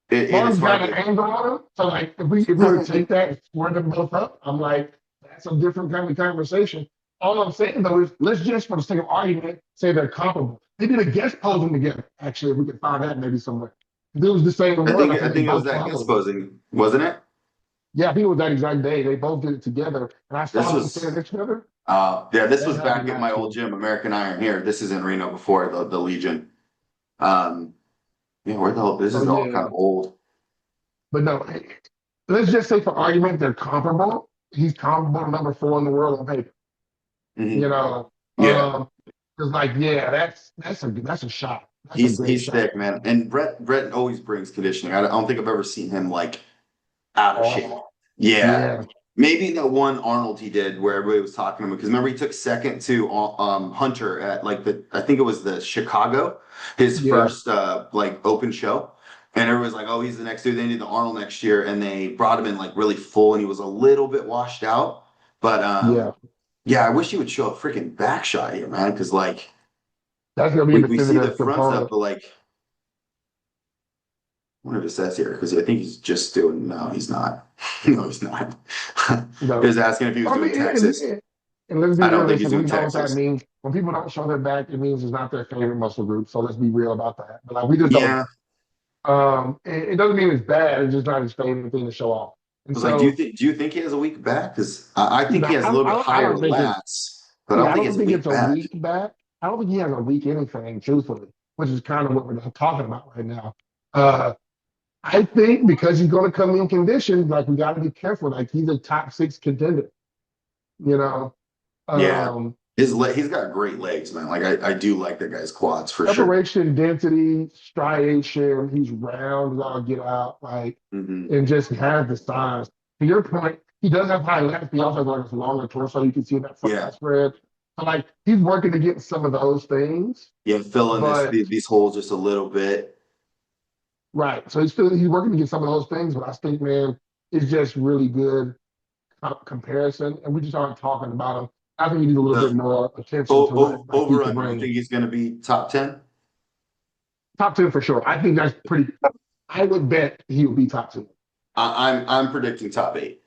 it's Martin's got hard an to. angle on him. So like, if we were to take that and square them both up, I'm like, that's a different kind of conversation. All I'm saying though is, let's just for the sake of argument say they're comparable. They did a guest posing together. Actually, if we could find that maybe somewhere. If it was the same I one, think I I think they think it was both that guest followed it. posing, wasn't it? Yeah, I think it was that exact day. They both did it together, and I This saw them was standing next to each other. yeah, this That was had to be back at my last year. old gym, American Iron here. This is in Reno before the Legion. Um, yeah, where the hell, this So is all kind yeah, of old. but no, let's just say for argument they're comparable. He's comparable to number 4 in the world on paper. You Mhm. know, Yeah, um, it's like yeah, that's a shot. That's a great he's shot. thick, man. And Brett always brings conditioning. I don't think I've ever seen him like out of shape. Oh Yeah, yeah, maybe that one Arnold he did where everybody was talking to him because remember he took second to Hunter at like I think it was the Chicago, his yeah, first like open show. And everybody's like, oh, he's the next dude. They need the Arnold next year. And they brought him in like really full and he was a little bit washed out. But yeah. yeah, I wish he would show a freaking back shot here, man. Cause like That's gonna be a we see the definitive front stuff, component. but like I wonder if it says here, because I think he's just doing no, he's not. No, he's not. He No, was asking if he was I doing mean, Texas. and let's be I don't think he's realistic. We doing know what that Texas. means. When people don't show their back, it means it's not their favorite muscle group. So let's be real about that. But like, we just don't. Yeah. It doesn't mean it's bad. It's just not his favorite thing to show off. I And was like, do you so, think he has a weak back? Because I think he has a I little don't, I bit don't, I higher don't think it's. lats, but I Yeah, don't I think he don't has a think weak it's a back. weak back. I don't think he has a weak anything, truthfully, which is kind of what we're talking about right now. Uh, I think because he's going to come in conditioned, like we got to be careful. Like he's a top 6 contender. You know, Yeah. um, He's got great legs, man. Like I do like that guy's quads for sure. separation, density, striation. He's round as all get out, like, Hmm. and just has the size. To your point, he does have high lats. He also has like a longer torso. You can see that front Yeah. lat spread. So like he's working to get some of those things, Yeah, fill in but these holes just a little bit. right. So he's working to get some of those things. But I think, man, it's just really good comparison, and we just aren't talking about him. I think he needs a little bit The more attention to what like he over can under, you bring. think he's going to be top 10? Top 10 for sure. I think that's pretty. I would bet he would be top 10. I'm predicting top 8.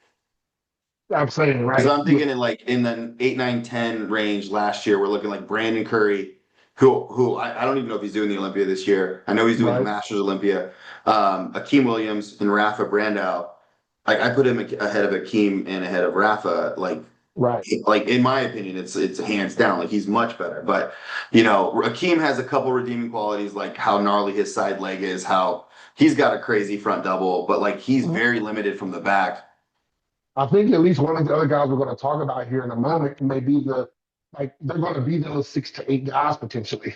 I'm saying, Because right? I'm thinking in like in the 8, 9, 10 range last year, we're looking like Brandon Curry, who I don't even know if he's doing the Olympia this year. I know he's doing the Right. Masters Olympia. Akeem Williams and Rafa Brandao. Like I put him ahead of Akeem and ahead of Rafa. Right. Like in my opinion, it's hands down. Like he's much better. But Akeem has a couple redeeming qualities, like how gnarly his side leg is, how he's got a crazy front double, but like he's very limited from the back. I think at least one of the other guys we're going to talk about here in a moment may be they're going to be those 6 to 8 guys potentially.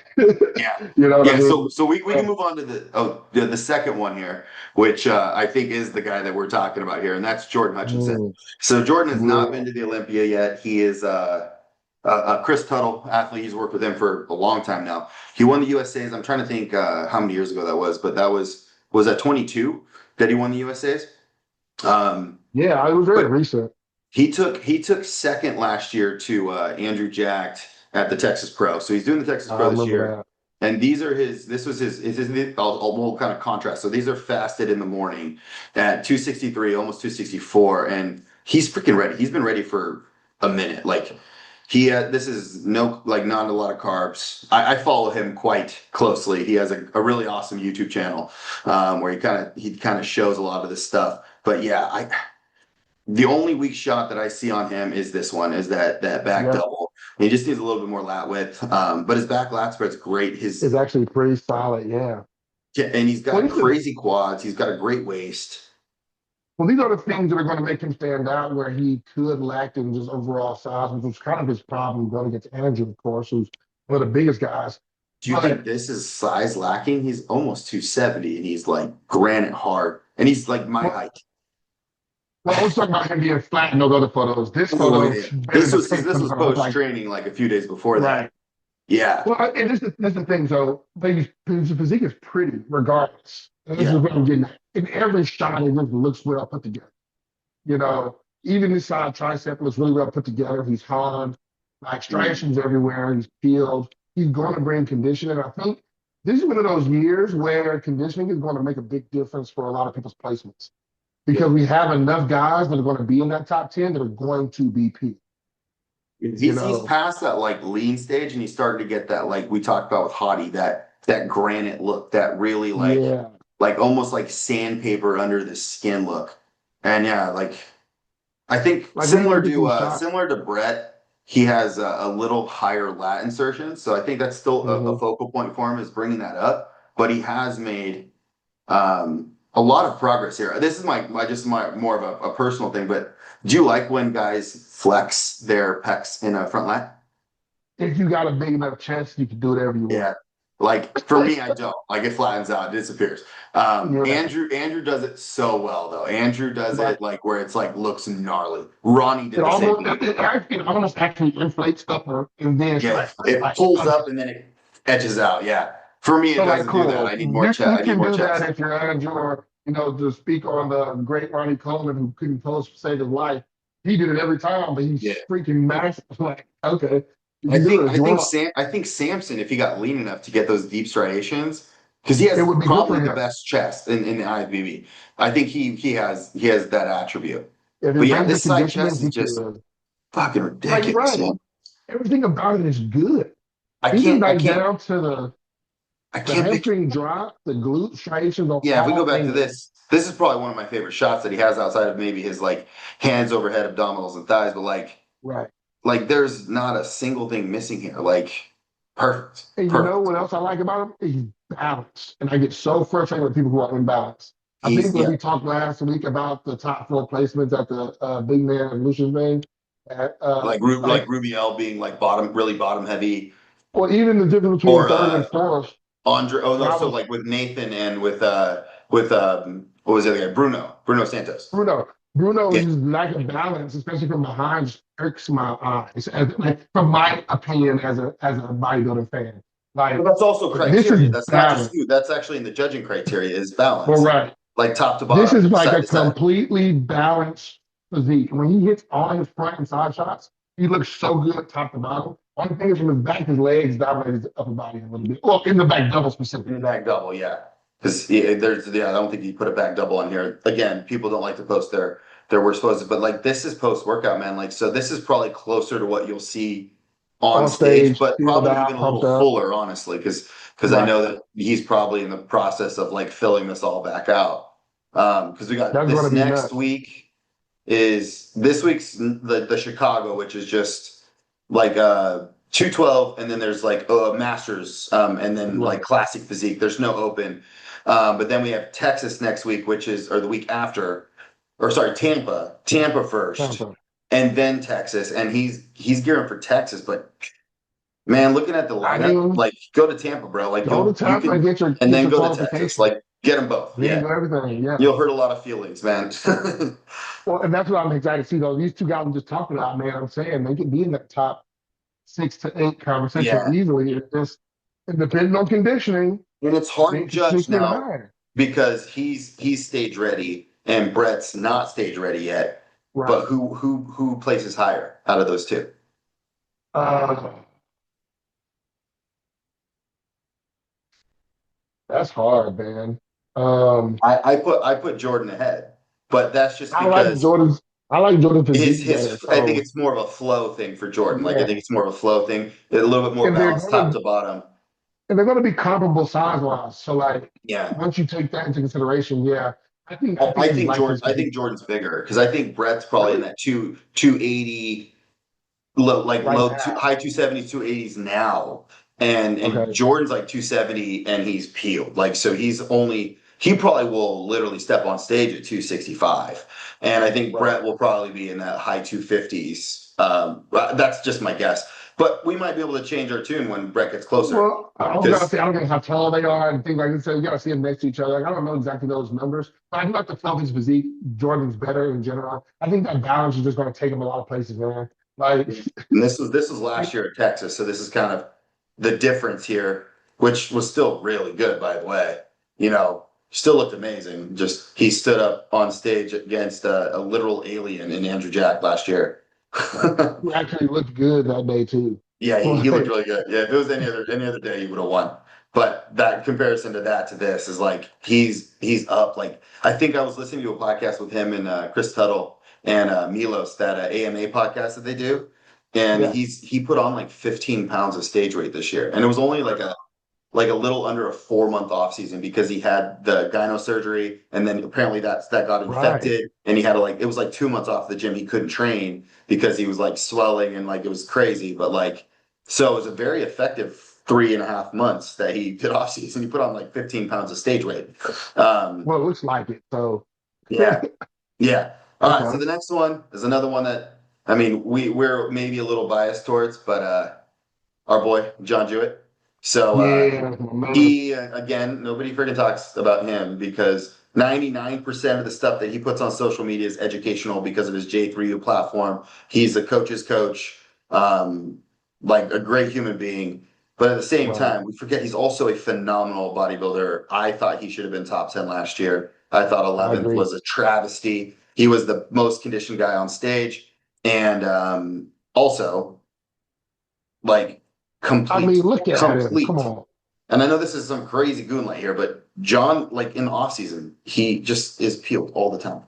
Yeah. You know what I Yeah, mean? so we can move on to the second one here, which I think is the guy that we're talking about here, and that's Jordan Hutchinson. Mm, So Jordan has not been yeah. to the Olympia yet. He is a Chris Tuttle athlete. He's worked with him for a long time now. He won the USA's. I'm trying to think how many years ago that was, but that was that 22 that he won the USA's. Yeah, it was very But recent. he took second last year to Andrew Jacked at the Texas Pro. So he's doing the Texas I Pro this remember year. that. And these are this was we'll kind of contrast. So these are fasted in the morning at 263, almost 264. And he's freaking ready. He's been ready for a minute. Like this is not a lot of carbs. I follow him quite closely. He has a really awesome YouTube channel where he kind of shows a lot of this stuff. But yeah, the only weak shot that I see on him is this one, is that back double. He just needs a little bit more lat width. But his back lat spread's great. It's actually pretty solid, yeah. Yeah, and he's got crazy quads. He's got a great waist. Well, these are the things that are going to make him stand out, where he could lack in just overall size, which was kind of his problem going against Andrew, of course, who's one of the biggest guys. Do you think this is size lacking? He's almost 270, and he's like granite hard, and he's like my height. Well, I was talking about him being flat in those other photos. This photo, this was post training, like a few days before that. Right. Yeah. Well, and that's the thing. So, his physique is pretty, regardless. This is what I'm getting at. In every shot, it looks well put together. You know, even his side tricep looks really well put together. He's hard, like striations everywhere. He's peeled. He's going to bring conditioning. I think this is one of those years where conditioning is going to make a big difference for a lot of people's placements, because we have enough guys that are going to be in that top 10 that are going to be peak. He's past that like lean stage, and he's starting to get that, like we talked about with Hottie, that granite look, that really like almost like sandpaper under the skin look. And yeah, like I think similar to Brett, he has a little higher lat insertion. So I think that's still a focal point for him, is bringing that up. But he has made a lot of progress here. This is my more of a personal thing, but do you like when guys flex their pecs in a front lat? If you got a big enough chest, you can do whatever you want. Yeah. Like for me, I don't. Like it flattens out, it disappears. Andrew does it so well though. Andrew does it like where it's like looks gnarly. Ronnie did the same thing. It almost actually inflates upper and then it pulls up and then it edges out. Yeah. For me, it doesn't do that. I need more chest. You can do that if you're Andrew, or to speak on the great Ronnie Coleman, who couldn't pose to save his life. He did it every time, but he's freaking massive. Like, okay. I think Samson, if he got lean enough to get those deep striations, because he has probably the best chest in the IFBB. I think he has that attribute. But yeah, this side chest is just fucking ridiculous. Right. Everything about it is good. I can't down to the hamstring drop, the glute striations. Yeah, if we go back to this is probably one of my favorite shots that he has, outside of maybe his like hands overhead abdominals and thighs, but like there's not a single thing missing here. Like perfect. And you know what else I like about him? He's balanced. And I get so frustrated with people who are imbalanced. I think when we talked last week about the top 4 placements at the big man and Lucian's vein. Like Rubiel being like really bottom heavy. Well, even the difference between third and fourth. Andre, so like with Nathan and with what was the other guy? Bruno Santos. Bruno's lack of balance, especially from behind, just irks my eyes. From my opinion, as a bodybuilding fan, like that's also criteria. That's not just you. That's actually in the judging criteria is balance. Well, right. Like top to bottom. This is like a completely balanced physique. When he hits all his front and side shots, he looks so good top to bottom. Only thing is from his back, his legs dominate his upper body a little bit. Well, in the back double specifically. In the back double, yeah. Because I don't think you put a back double on here. Again, people don't like to post their worst poses, but like this is post workout, man. Like so, this is probably closer to what you'll see on stage, but probably even a little fuller, honestly, because I know that he's probably in the process of like filling this all back out. Because we got this next week is this week's the Chicago, which is just like 212, and then there's like Masters, and then like classic physique. There's no open. But then we have Texas next week, or the week after, Tampa first, and then Texas. And he's gearing for Texas, but man, looking at the lineup, like go to Tampa, bro. Like go to Tampa and then go to Texas. Like get them both. Yeah, everything. Yeah, you'll hurt a lot of feelings, man. Well, and that's what I'm excited to see. Though these two guys I'm just talking about, man. I'm saying they could be in that top 6 to 8 conversation easily. It's just depending on conditioning. And it's hard to judge now because he's stage ready and Brett's not stage ready yet. Right. But who places higher out of those two? That's hard, man. I put Jordan ahead, but that's just because I like Jordan's. I like Jordan His physique better. his I think So it's more of a flow thing for Jordan. Like I yeah, think it's more of a flow thing, a little bit more and they're balanced top gonna to bottom. and they're gonna be comparable size wise. So like Yeah. once you take that into consideration, yeah, I think you like his I physique. think Jordan's bigger because I think Brett's probably in Really? that 280 low, like Right high now. 270s, 280s now. And Okay. Jordan's like 270 and he's peeled. Like so he probably will literally step on stage at 265. And I think Right. Brett will probably be in that high 250s. That's just my guess. But we might be able to change our tune when Brett gets closer. Well, I was gonna Because say I don't know how tall they are and things like that. So you gotta see them next to each other. Like, I don't know exactly those numbers, but I do like the feel of his physique. Jordan's better in general. I think that balance is just gonna take him a lot of places, man. Like, and this was last year at Texas, so this is kind of the difference here, which was still really good, by the way. You know, still looked amazing. Just he stood up on stage against a literal alien in Andrew Jack last year. he actually looked good that day too. Yeah, he looked Like, really good. Yeah, if it was any other day, he would have won. But that comparison to that to this is like he's up. Like I think I was listening to a podcast with him and Chris Tuttle and Milos, that AMA podcast that they do, and yeah, he put on like 15 pounds of stage weight this year, and it was only like a little under a 4 month off season because he had the gyno surgery, and then apparently that got right. infected, and he had to like it was like 2 months off the gym. He couldn't train because he was like swelling and like it was crazy. But like so it was a very effective 3.5 months that he did off season. He put on like 15 pounds of stage weight. Um, Well, it looks like it. So, yeah, yeah. All right. So okay. the next one is another one that I mean we're maybe a little biased towards, but our boy John Jewett. So Yeah, man. he again, nobody freaking talks about him because 99% of the stuff that he puts on social media is educational because of his J3U platform. He's a coach's coach, um, like a great human being. But at the same Right. time, we forget he's also a phenomenal bodybuilder. I thought he should have been top 10 last year. I thought I 11th agree. was a travesty. He was the most conditioned guy on stage. And also, like, I complete, mean, look at him. Come complete. on. And I know this is some crazy goon light here, but John, like in the off season, he just is peeled all the time.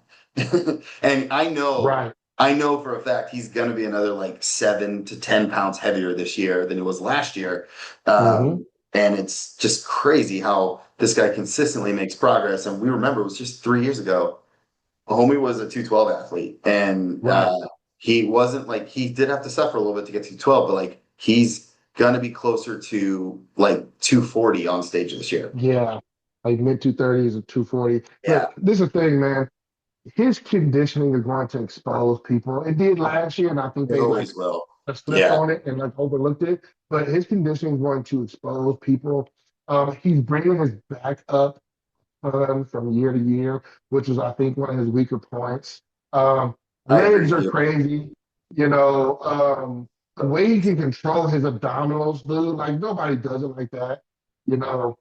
And Right. I know for a fact he's going to be another like 7 to 10 pounds heavier this year than it was last year. Hmm. And it's just crazy how this guy consistently makes progress. And we remember it was just 3 years ago. Homie was a 212 athlete, and Right. he wasn't like he did have to suffer a little bit to get to 212, but like he's gonna be closer to like 240 on stage this year. Yeah. Like mid 230s or 240. Yeah, Look, this is the thing, man. His conditioning is going to expose people. It did last year, and I think it they like always will. slipped Yeah, on it and like overlooked it. But his conditioning is going to expose people. He's bringing his back up from year to year, which is, I think, one of his weaker points. Um, I agree legs with are you. crazy. You know, the way he can control his abdominals, dude, like nobody does it like that. You know,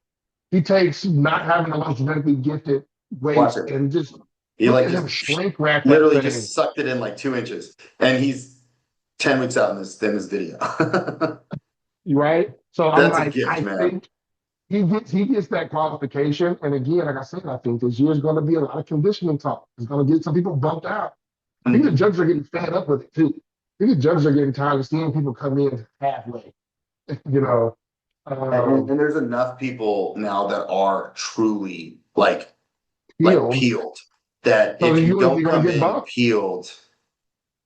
he takes not having the most genetically gifted Watch weights it. and just He look like at him just shrink wrap that literally thing. just sucked it in like 2 inches, and he's 10 weeks out in this video. Right? So I'm That's a like, gift, I man. think he gets that qualification. And again, like I said, I think this year is going to be a lot of conditioning talk. It's going to get some people bumped out. I think the Mhm. judges are getting fed up with it too. I think the judges are getting tired of seeing people come in halfway. You know, And, um, and there's enough people now that are truly like healed. peeled that So if you you're don't going come to get in bumped. peeled,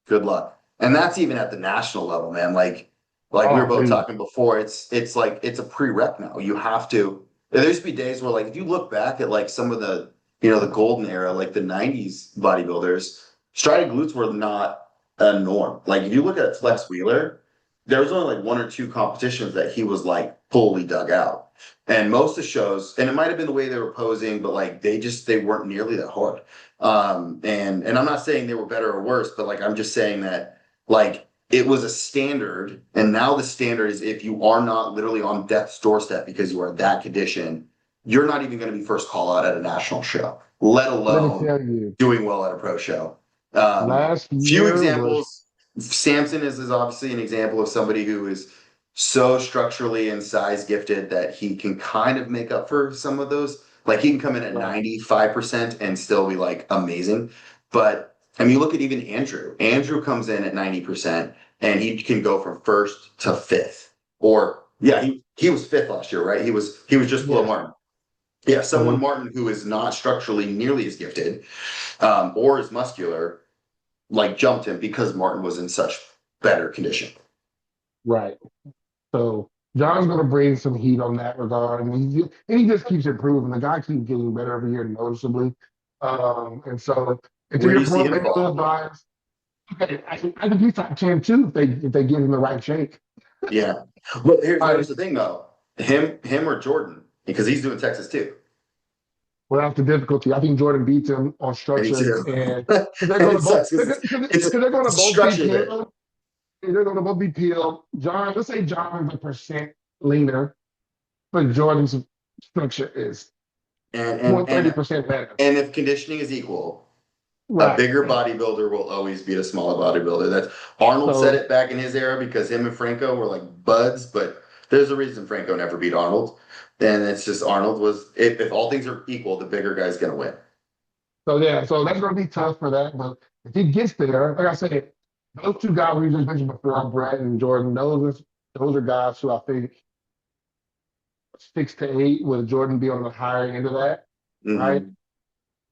good luck. And that's even at the national level, man. Like we were Oh, both dude. talking before, it's like it's a pre-rep now. You have to. There used to be days where like if you look back at like some of the the golden era, like the 90s bodybuilders, striated glutes were not a norm. Like if you look at Right. Flex Wheeler, there was only like one or two competitions that he was like fully dug out. And most of the shows, and it might have been the way they were posing, but like they weren't nearly that hard. And I'm not saying they were better or worse, but like I'm just saying that like it was a standard, and now the standard is if you are not literally on death's doorstep because you are that conditioned, you're not even going to be first call out at a national show, let Let me alone tell you, doing well at a pro show. last Few year was examples. Samson is obviously an example of somebody who is so structurally and size gifted that he can kind of make up for some of those. Like he can come in at right. 95% and still be like amazing. But I mean, you look at even Andrew. Andrew comes in at 90%, and he can go from first to fifth. Or yeah, he was fifth last year, right? He was just below Yes. Martin. Yeah, someone Mhm. Martin who is not structurally nearly as gifted, or as muscular, like jumped him because Martin was in such better condition. Right. So John's going to bring some heat on that regard, and he just keeps improving. The guy keeps getting better every year, noticeably. And so, and to Where do your you see point, him maybe a little fall? biased. Okay, I think he's top 10 too if they give him the right shake. Yeah. Well, I, here's the thing though. Him or Jordan, because he's doing Texas too. without the difficulty, I think Jordan beats him on Me structure, too. and And because they're going to it both sucks because because it's they're going to the both be structure that peeled. They're going to both be peeled. John, let's say John's a percent leaner, but Jordan's structure is and and and 30% better. and if conditioning is equal, a Right. bigger bodybuilder will always beat a smaller bodybuilder. That's Arnold said So it back in his era because him and Franco were like buds, but there's a reason Franco never beat Arnold. And it's just Arnold was if all things are equal, the bigger guy's gonna win. yeah, so that's going to be tough for that. But if he gets there, like I said, those two guys we just mentioned before, Brett and Jordan, those are guys who I think 6 to 8 with Jordan be on the higher end of that, right? Hmm.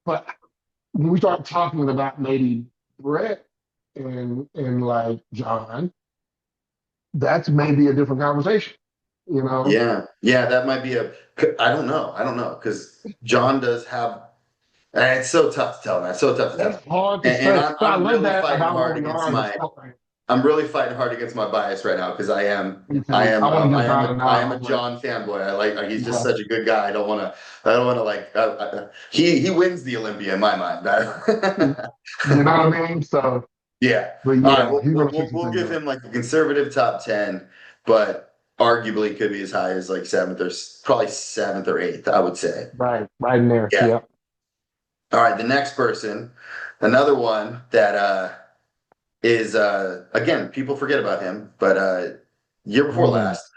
But when we start talking about maybe Brett and like John, that's maybe a different conversation, you know? Yeah, that might be I don't know, because John does have. It's so tough to tell, man. It's so tough to tell. That's hard to And say. I'm But I I'm love really that fighting about where hard we against are in the my sport. I'm really fighting hard against my bias right now because Me too. I want to get John I am now, a but John fanboy. He's just yeah, such a good guy. I don't want to like he wins the Olympia in my mind. you know what I mean? So, Yeah. but All right. yeah, he's gonna fix some We'll things give up. him like a conservative top 10, but arguably could be as high as like seventh or probably seventh or eighth, I would say. Right in there. Yeah. Yeah. All right. The next person, another one that is again, people forget about him, but year before Mm. last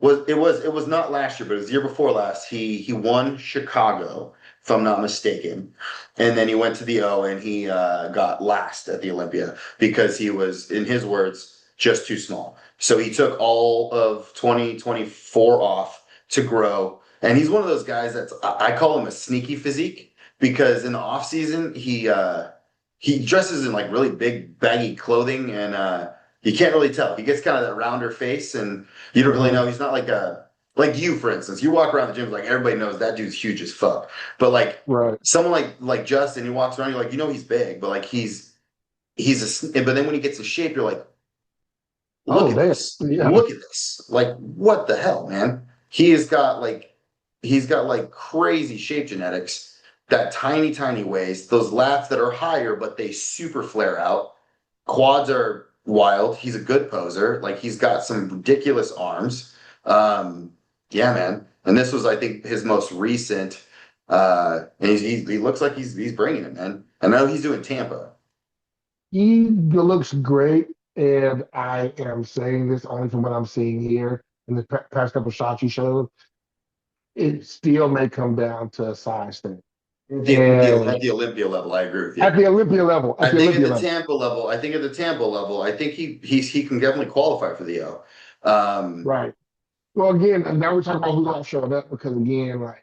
it was not last year, but it was the year before last. He won Chicago, if I'm not mistaken, and then he went to the O and he got last at the Olympia because he was, in his words, just too small. So he took all of 2024 off to grow, and he's one of those guys that's I call him a sneaky physique because in the off season he dresses in like really big baggy clothing and you can't really tell. He gets kind of that rounder face and you don't really Mhm. know. He's not like you, for instance. You walk around the gym, like everybody knows that dude's huge as fuck. But like Right. someone like Justin, he walks around, you're like, he's big, but like but then when he gets in shape, you're like, look Oh, at damn. this, Yeah. look at this. Like, what the hell, man? He's got like crazy shape genetics, that tiny waist, those lats that are higher, but they super flare out. Quads are wild. He's a good poser. Like he's got some ridiculous arms. Yeah, man. And this was, I think, his most recent. And he looks like he's bringing it, man. I know he's doing Tampa. He looks great, and I am saying this only from what I'm seeing here in the past couple shots he showed. It still may come down to a size thing. And At the Olympia level, I agree with you. at the Olympia level, I think at the Tampa level, I think he can definitely qualify for the O. right. Well, again, and now we're talking about who got showed up because again, like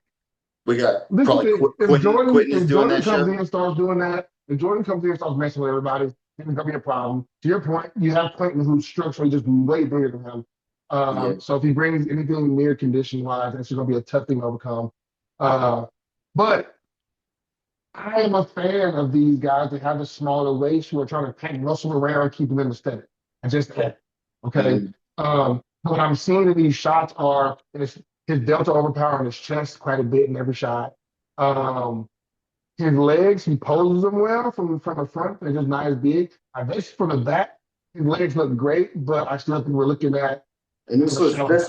We got this is probably the Quentin is if doing Jordan that comes show. in and starts doing that, if Jordan comes in and starts messing with everybody, it's gonna be a problem. To your point, you have Clinton who's structurally just way bigger than him. Yeah. So if he brings anything near condition wise, that's gonna be a tough thing to overcome. But I am a fan of these guys that have a smaller waist who are trying to pack muscle around, keeping them aesthetic. I just okay. Mhm. What I'm seeing in these shots are his delta overpowering his chest quite a bit in every shot. Um, his legs, he poses them well from the front. They're just not as big. I guess from the back, his legs look great, but I still think we're looking at And a shallow back.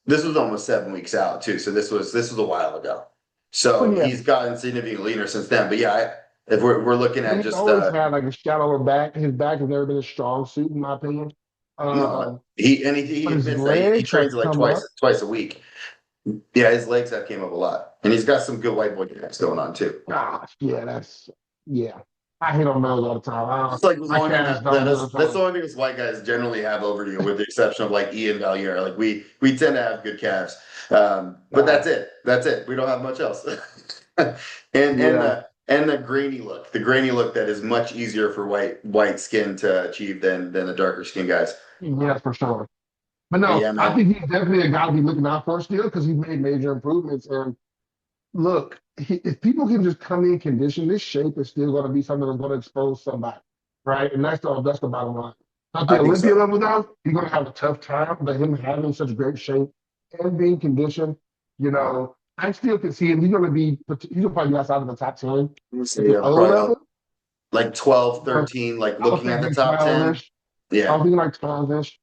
this was almost 7 weeks out too. So this was a while ago. But So yeah, he's gotten significantly leaner since then. But yeah, if we're looking at he's just always had like a shallower back. His back has never been a strong suit, in my opinion. no, Um, he but his admits that he legs have trains it like come up. twice a week. Yeah, his legs have came up a lot, and he's got some good white boy genetics going on too. Gosh, yeah, yeah. I hit on those all the time. It's like the My only thing calves don't do it. that's the only thing white guys generally have over you, with the exception of like Ian Valier. Like we tend to have good calves, but that's it. That's it. We don't have much else. and Yeah, the grainy look that is much easier for white skin to achieve than the darker skin guys. yeah, for sure. But But no, yeah, I man. think he's definitely a guy to be looking out for still because he's made major improvements. And look, if people can just come in condition, this shape is still going to be something that's going to expose somebody, right? And that's the bottom line. At the I think Olympia so. level, though, you're going to have a tough time. But him having such great shape and being conditioned, I still can see him. He's going to probably be outside of the top 10 at See, the O probably level. like 12, But 13, like I was looking at the thinking top 10. 12-ish. I Yeah. was thinking like 12-ish,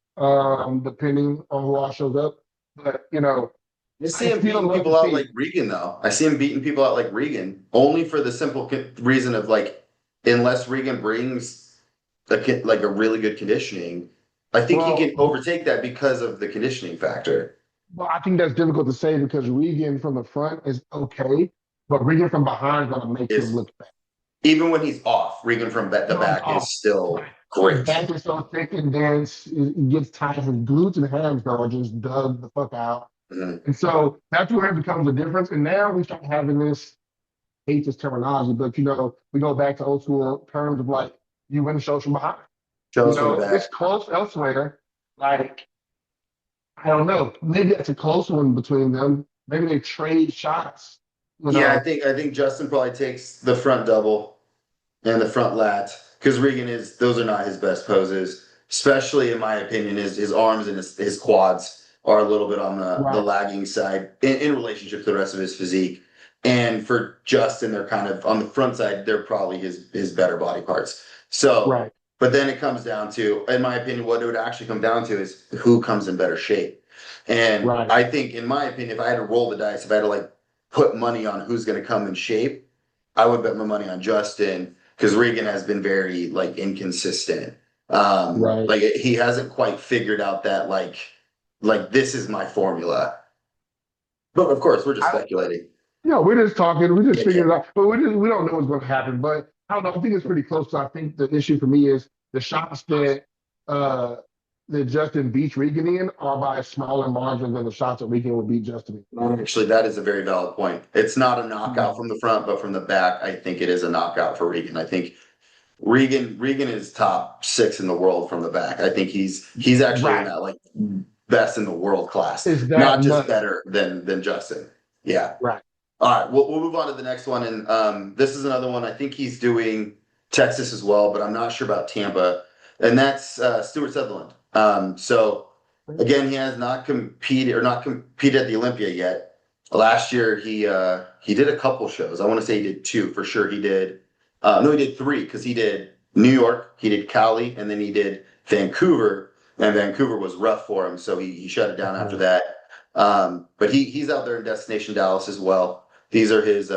depending on who all shows up. But I see I him still beating love to people out see like it. Regan, though. I see him beating people out like Regan, only for the simple reason of like, unless Regan brings like a really good conditioning, I think he can Well, overtake that because of the conditioning factor. Well, I think that's difficult to say because Regan from the front is okay, but Regan from behind is going to make him Is look bad. even when he's off, Regan from the No, he's back off. is Right. still His great. back is so thick and dense, it gets tight. His glutes and hams, though, are just dug the fuck out. Mhm. And so that's where it becomes a difference. And now we start having this, I hate this terminology, but we go back to old school terms of like, you win the shows from behind. Shows from the If it's back. close elsewhere, like, I don't know, maybe that's a close one between them. Maybe they trade shots, you Yeah, know. I think Justin probably takes the front double and the front lat because Regan is those are not his best poses, especially in my opinion. His arms and his quads are a little bit on the Right. lagging side in relationship to the rest of his physique. And for Justin, they're kind of on the front side, they're probably his better body parts. So, Right. but then it comes down to, in my opinion, what it would actually come down to is who comes in better shape. And Right. I think, in my opinion, if I had to roll the dice, if I had to like put money on who's going to come in shape, I would bet my money on Justin because Regan has been very like inconsistent. Right. Like he hasn't quite figured out that like this is my formula. But of course, we're just I, speculating. we're just talking. We just Yeah, figuring it out, but we don't know what's going to happen. But I don't know. I think it's pretty close. So I think the issue for me is the shots uh, that Justin beats Regan in are by a smaller margin than the shots that Regan would beat Justin yeah. Actually, that is a very valid point. It's not a knockout in. from the front, but from the back, I think it is a knockout for Regan. I think Regan is top 6 in the world from the back. I think he's actually in Right. that like best in the world class, Is that not just nuts? better than Justin. Yeah. Right. All right, we'll move on to the next one, and this is another one. I think he's doing Texas as well, but I'm not sure about Tampa, and that's Stuart Sutherland. So again, he has not competed at the Olympia yet. Last year, he did a couple shows. I want to say he did 2 for sure. He did no, he did 3 because he did New York, he did Cali, and then he did Vancouver, and Vancouver was rough for him, so he shut it down after that. But he's out there in Destination Dallas as well. These are his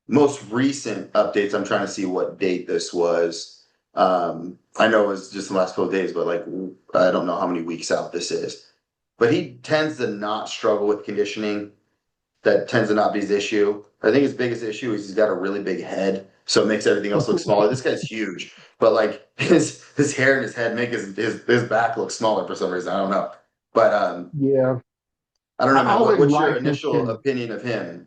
most recent updates. I'm trying to see what date this was. I know it was just the last 12 days, but like I don't know how many weeks out this is. But he tends to not struggle with conditioning. That tends to not be his issue. I think his biggest issue is he's got a really big head, so it makes everything else look smaller. This guy's huge, but like his hair and his head make his back look smaller for some reason. I don't know. But Yeah. I don't know, I man. always What's your like his initial opinion of him?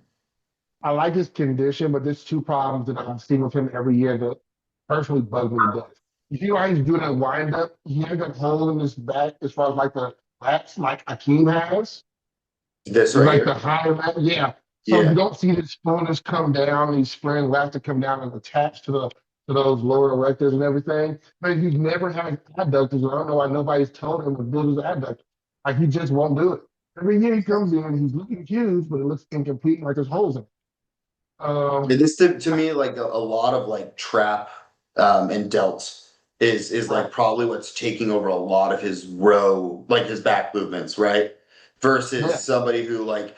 I like his condition, but there's 2 problems that I've seen with him every year that personally bug me to death. You see why he's doing a wind up? He has that hole in his back as far as like the lats like Akeem has. This It's right like the here? high lat. Yeah. So you Yeah. don't see the fullness come down, these spring lats to come down and attach to those lower erectors and everything. But he's never had adductors. I don't know why nobody's told him to build his adductor. Like he just won't do it. Every year he comes in, he's looking huge, but it looks incomplete, like there's holes in it. This to me like a lot of like trap and delts is like Right. probably what's taking over a lot of his row, like his back movements, right? Versus Yeah. somebody who like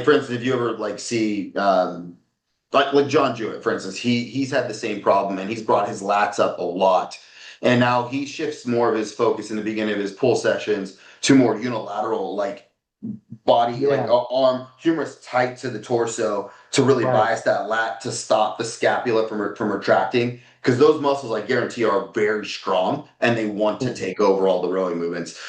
for instance, if you ever like see like John Jewett, for instance, he's had the same problem and he's brought his lats up a lot. And now he shifts more of his focus in the beginning of his pull sessions to more unilateral, like body, like Yeah. arm, humerus tight to the torso to really Right. bias that lat to stop the scapula from retracting. Because those muscles, I guarantee, are very strong and they want to Mhm. take over all the rowing movements.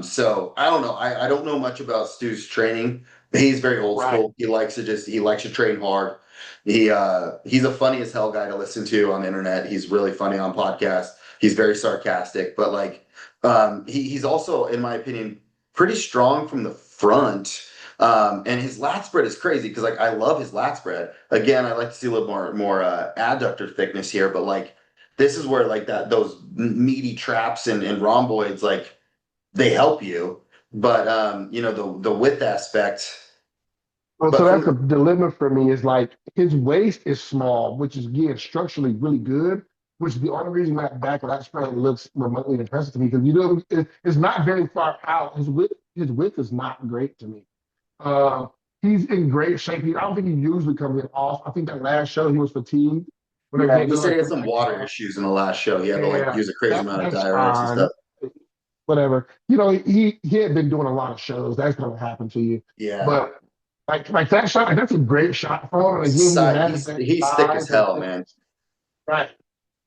So I don't know. I don't know much about Stu's training, but he's very old Right. school. He likes to train hard. He's a funny as hell guy to listen to on the internet. He's really funny on podcasts. He's very sarcastic, but like he's also, in my opinion, pretty strong from the front. And his lat spread is crazy because like I love his lat spread. Again, I like to see a little more adductor thickness here, but like this is where like that those meaty traps and rhomboids like they help you. But you know, the width aspect. Well, so But from that's the the dilemma for me is like his waist is small, which is again structurally really good, which is the only reason that back of that spread looks remotely impressive to me because you know it's not very far out. His width is not great to me. Uh, he's in great shape. I don't think he usually comes in off. I think that last show he was fatigued whenever he Yeah, had he done said he like had the some back water off. issues in the last show. He had to like Yeah, use a crazy amount of that's diuretics and fine. stuff. Whatever. You know, he had been doing a lot of shows. That's gonna happen to you. Yeah. But like that shot, like that's a great shot for him. Again, he has that He's thick as size and hell, man. thickness. Right.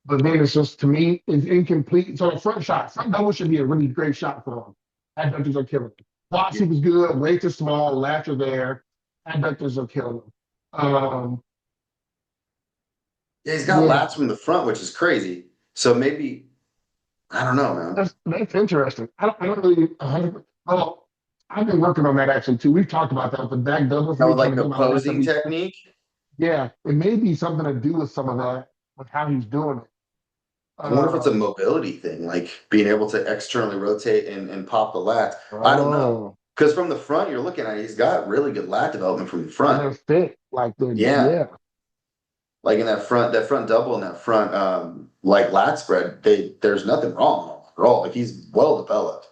But then it's just to me, it's incomplete. So the front double should be a really great shot for him. Adductors are killing him. Quad Yeah, sweep is good, weight is small, lats are there. Adductors are killing him. he's got Yeah, lats from the front, which is crazy. So maybe I don't know, man. that's interesting. I don't really 100. Well, I've been working on that actually too. We've talked about that with the back double for That me with trying like to the get my lats to posing be. technique. Yeah, it may be something to do with some of that, with how he's doing it. I wonder if it's a Um, mobility thing, like being able to externally rotate and pop the lats. I don't know. oh, Because from the front, you're looking at it, he's got really good lat development from the and front. they're fit, like they're Yeah. yeah. Like in that front double and that front like lat spread, there's nothing wrong at all. Like he's well developed.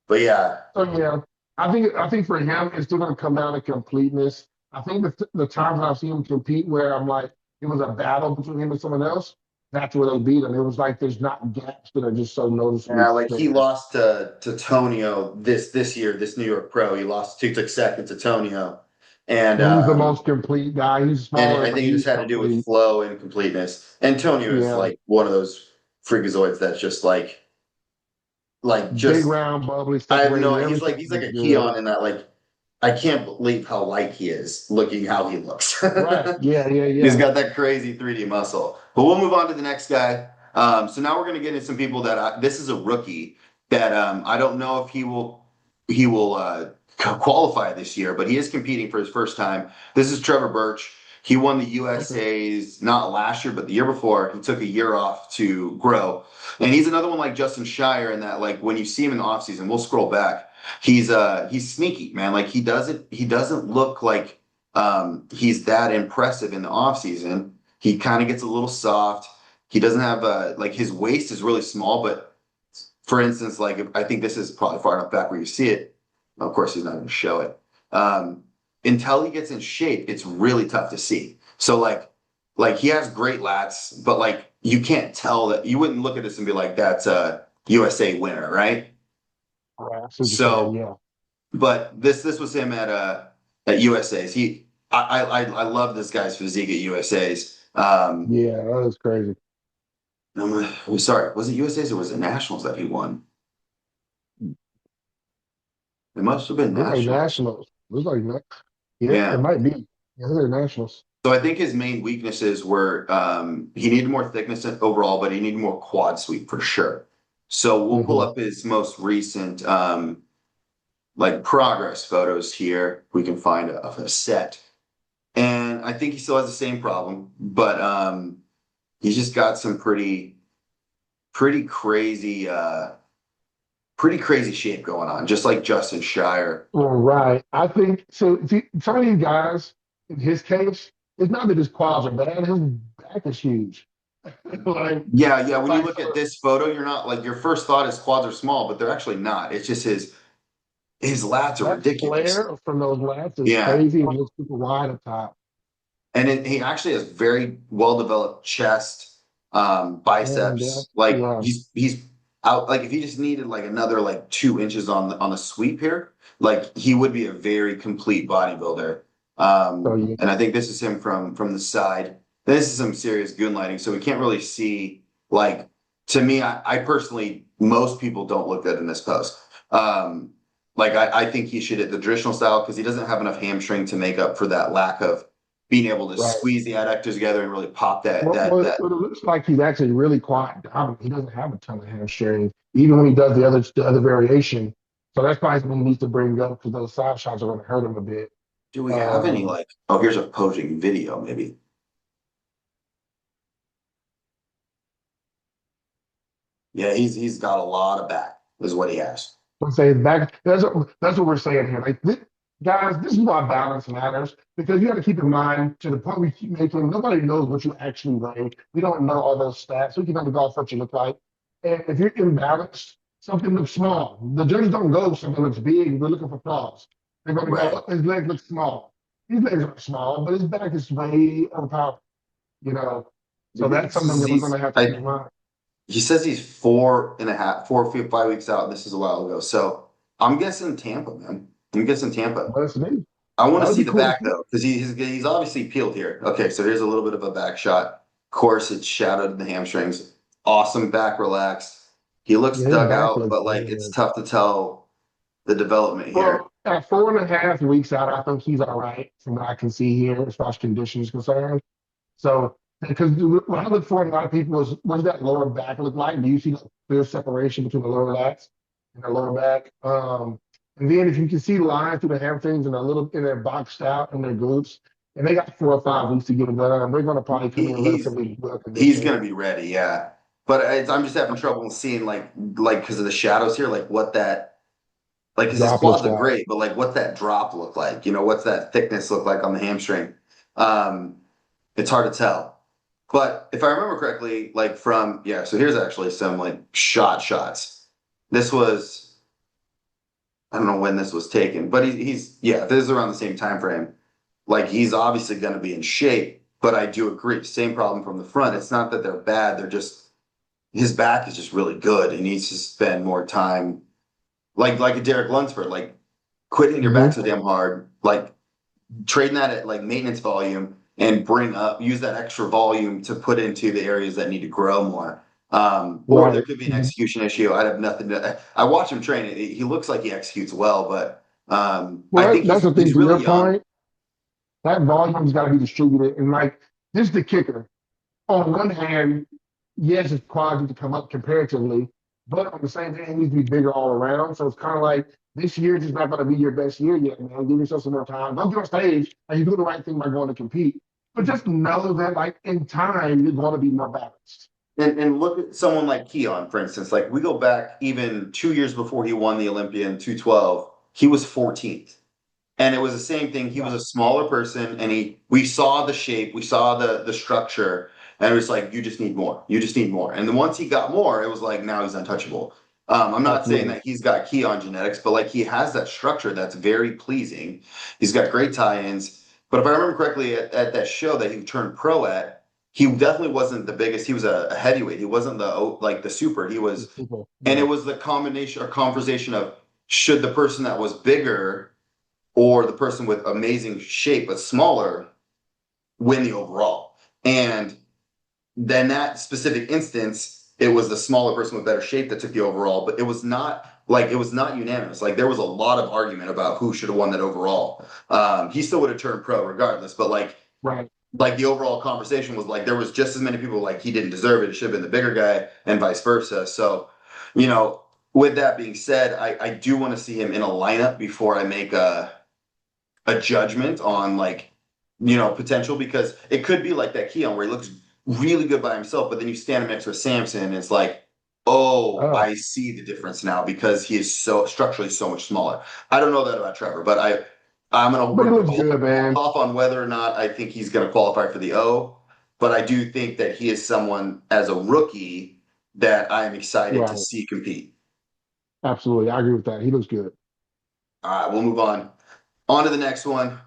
But yeah, So yeah, I think for him, it's still going to come down to completeness. I think the times I've seen him compete where I'm like, it was a battle between him and someone else. That's where they beat him. It was like there's not gaps that are just so noticeably yeah, like he there. lost to Tonio this year, this New York pro. He took second to Tonio. And And he's the most complete guy. He's and smaller, I but think it just he's had to do with complete. flow and completeness. Antonio is Yeah, like one of those freakazoids that's just like big, just round, bubbly, I stuff have no weighted. Everything he's like is a good. Keon in that like I can't believe how light he is looking how he looks. Right. Yeah. Yeah. He's Yeah. got that crazy 3D muscle. But we'll move on to the next guy. So now we're going to get into some people that this is a rookie that I don't know if he will qualify this year, but he is competing for his first time. This is Trevor Birch. He won the Okay. USA's not last year, but the year before. He took a year off to grow, and he's another one like Justin Shier in that like when you see him in the offseason, we'll scroll back. He's sneaky, man. Like he doesn't look like he's that impressive in the offseason. He kind of gets a little soft. He doesn't have like his waist is really small, but for instance, like if, I think this is probably far enough back where you see it. Of course, he's not going to show it. Until he gets in shape, it's really tough to see. So like he has great lats, but like you can't tell that you wouldn't look at this and be like, that's a USA winner, right? All right. I see what you're saying. So, Yeah. but this was him at USA's. I love this guy's physique at USA's. Yeah. That is crazy. Sorry, was it USA's or was it Nationals that he won? It must have been Looks like Nationals. nationals. Looks like yeah, it Yeah. might be. Yeah, they're nationals. So I think his main weaknesses were he needed more thickness overall, but he needed more quad sweep for sure. So we'll pull Hmm. up his most recent like progress photos here. We can find a set. And I think he still has the same problem, but he's just got some pretty crazy pretty crazy shape going on, just like Justin Shier. Well, right. I think so. See, some of these guys, in his case, it's not that his quads are bad. His back is huge. like, Yeah, yeah. When you like look at this photo, you're not like your first thought is quads are small, but they're actually not. It's just his lats are that ridiculous. flare from those lats is Yeah. crazy and looks super wide at top. And he actually has very well developed chest, And biceps. Like yeah, he's out, like if he just needed like another like 2 inches on the sweep here, like he would be a very complete bodybuilder. So yeah, And I think this is him from the side. This is some serious goon lighting, so we can't really see like to me, I personally most people don't look good in this pose. Like I think he should hit the traditional style because he doesn't have enough hamstring to make up for that lack of being able to right. squeeze the adductors together and really pop that Well, that well, that well, it looks like he's actually really quite dominant. He doesn't have a ton of hamstring, even when he does the other variation. So that's probably something he needs to bring up because those side shots are going to hurt him a bit. do we have any Um, like oh here's a posing video maybe. Yeah, he's got a lot of back, is what he has. let's say back. That's what we're saying here. Like, guys, this is why balance matters because you got to keep in mind to the point we keep making. Nobody knows what you actually weigh. We don't know all those stats. We can only go off what you look like. And if you're imbalanced, something looks small. The judges don't go something looks big. We're looking for flaws. They're going to go, Right. oh, his legs look small. His legs are small, but his back is way overpowered. You know, so that's something that we're going to have to keep in mind. He says he's 4.5, 5 weeks out. This is a while ago. So I'm guessing Tampa, man. I'm guessing Tampa. But that's me. I want That to would see be the cool to back see. though, because he's obviously peeled here. Okay, so here's a little bit of a back shot. Of course, it's shadowed in the hamstrings. Awesome back relaxed. He looks Yeah, his dug back out, looks but like it's good. tough to tell the development here. Well, at 4.5 weeks out, I think he's all right from what I can see here as far as condition is concerned. So, because what I look for in a lot of people is what does that lower back look like? Do you see the clear separation between the lower lats and the lower back? And then if you can see lines through the hamstrings and a little, and they're boxed out in their glutes, and they got 4 or 5 weeks to get it done, they're going to probably come He, in he's relatively well he's conditioned. gonna be ready, yeah. But I'm just having trouble seeing like because of the shadows here, like what that like because his Drop quads looks look like. great, but like what's that drop look like? You know, what's that thickness look like on the hamstring? Um, it's hard to tell. But if I remember correctly, like from yeah, so here's actually some like shots. This was I don't know when this was taken, but he's yeah, this is around the same time frame. Like he's obviously going to be in shape, but I do agree. Same problem from the front. It's not that they're bad; they're just his back is just really good. He needs to spend more time, like a Derek Lunsford, like quitting your back Mm-hmm. so damn hard, like trading that at like maintenance volume and use that extra volume to put into the areas that need to grow more. Or there Right. could be an execution issue. I'd have nothing to. I watch him train. He looks like he executes well, but I Well, think that's the thing. he's To your really young. point, that volume's got to be distributed. And like, this is the kicker. On one hand, yes, his quads need to come up comparatively, but on the same hand, he needs to be bigger all around. So it's kind of like this year is just not going to be your best year yet, man. Give yourself some more time. Don't get on stage and you do the right thing by going to compete. But just know that, like, in time, you're going to be more balanced. And look at someone like Keone, for instance. Like we go back even 2 years before he won the Olympia in 212, he was 14th. And it was the same thing. He was Right. a smaller person, and we saw the shape, we saw the structure, and it was like you just need more. You just need more. And then once he got more, it was like now he's untouchable. I'm not saying Absolutely. that he's got Keone genetics, but like he has that structure that's very pleasing. He's got great tie-ins. But if I remember correctly, at that show that he turned pro at, he definitely wasn't the biggest. He was a heavyweight. He wasn't like the super. He was, It's super. and it Yeah. was the combination or conversation of should the person that was bigger or the person with amazing shape but smaller win the overall. And then that specific instance, it was the smaller person with better shape that took the overall, but it was not unanimous. Like there was a lot of argument about who should have won that overall. He still would have turned pro regardless, but Right. like the overall conversation was like there was just as many people like he didn't deserve it. It should have been the bigger guy, and vice versa. So, you know, with that being said, I do want to see him in a lineup before I make a judgment on like potential because it could be like that Keone where he looks really good by himself, but then you stand him next to a Samson and it's like, oh, Oh, I see the difference now because he is so structurally so much smaller. I don't know that about Trevor, but I'm gonna but it looks hold good, man. off on whether or not I think he's gonna qualify for the O, but I do think that he is someone as a rookie that I am excited to Right. see compete. Absolutely. I agree with that. He looks good. All right, we'll move on. On to the next one.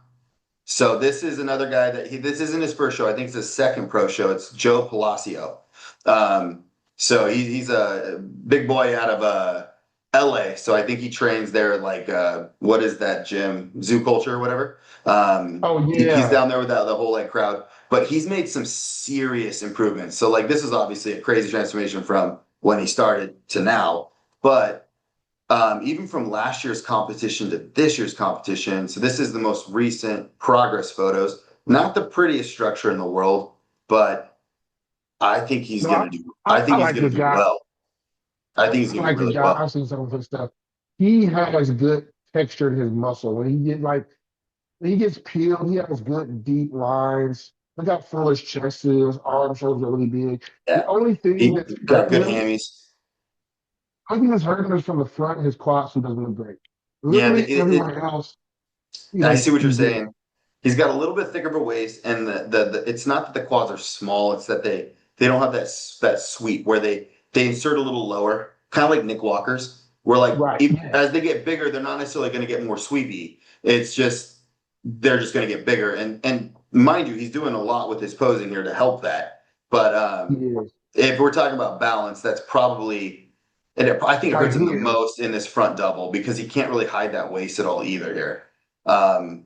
So this is another guy this isn't his first show. I think it's his second pro show. It's Joe Palacio. Um, So he's a big boy out of LA. So I think he trains there like what is that gym? Zoo Culture or whatever. Oh He's yeah. down there with the whole like crowd. But he's made some serious improvements. So like this is obviously a crazy transformation from when he started to now. But even from last year's competition to this year's competition, so this is the most recent progress photos. Not the prettiest structure in the world, but I think he's No, gonna do. I, I I think he's like gonna this do guy. well. I think he's I gonna do like this really guy. well. I've seen some of his stuff. He has good texture in his muscle. When he gets peeled, he has good deep lines. Look how full his chest is. Arm shoulders are really big. The Yeah, only thing he that's got hurting good him, hammies. only thing that's hurting him is from the front. His quads, he doesn't look great. Yeah, Literally everywhere else, he I looks see what you're he's good. saying. He's got a little bit thicker of a waist, and the it's not that the quads are small; it's that they don't have that sweep where they insert a little lower, kind of like Nick Walker's, where like Right. if, Yeah. as they get bigger, they're not necessarily going to get more sweepy. It's just they're just going to get bigger, and mind you, he's doing a lot with his posing here to help that. But He is. if we're talking about balance, that's probably, I think it Right hurts him the here. most in this front double because he can't really hide that waist at all either here. Um,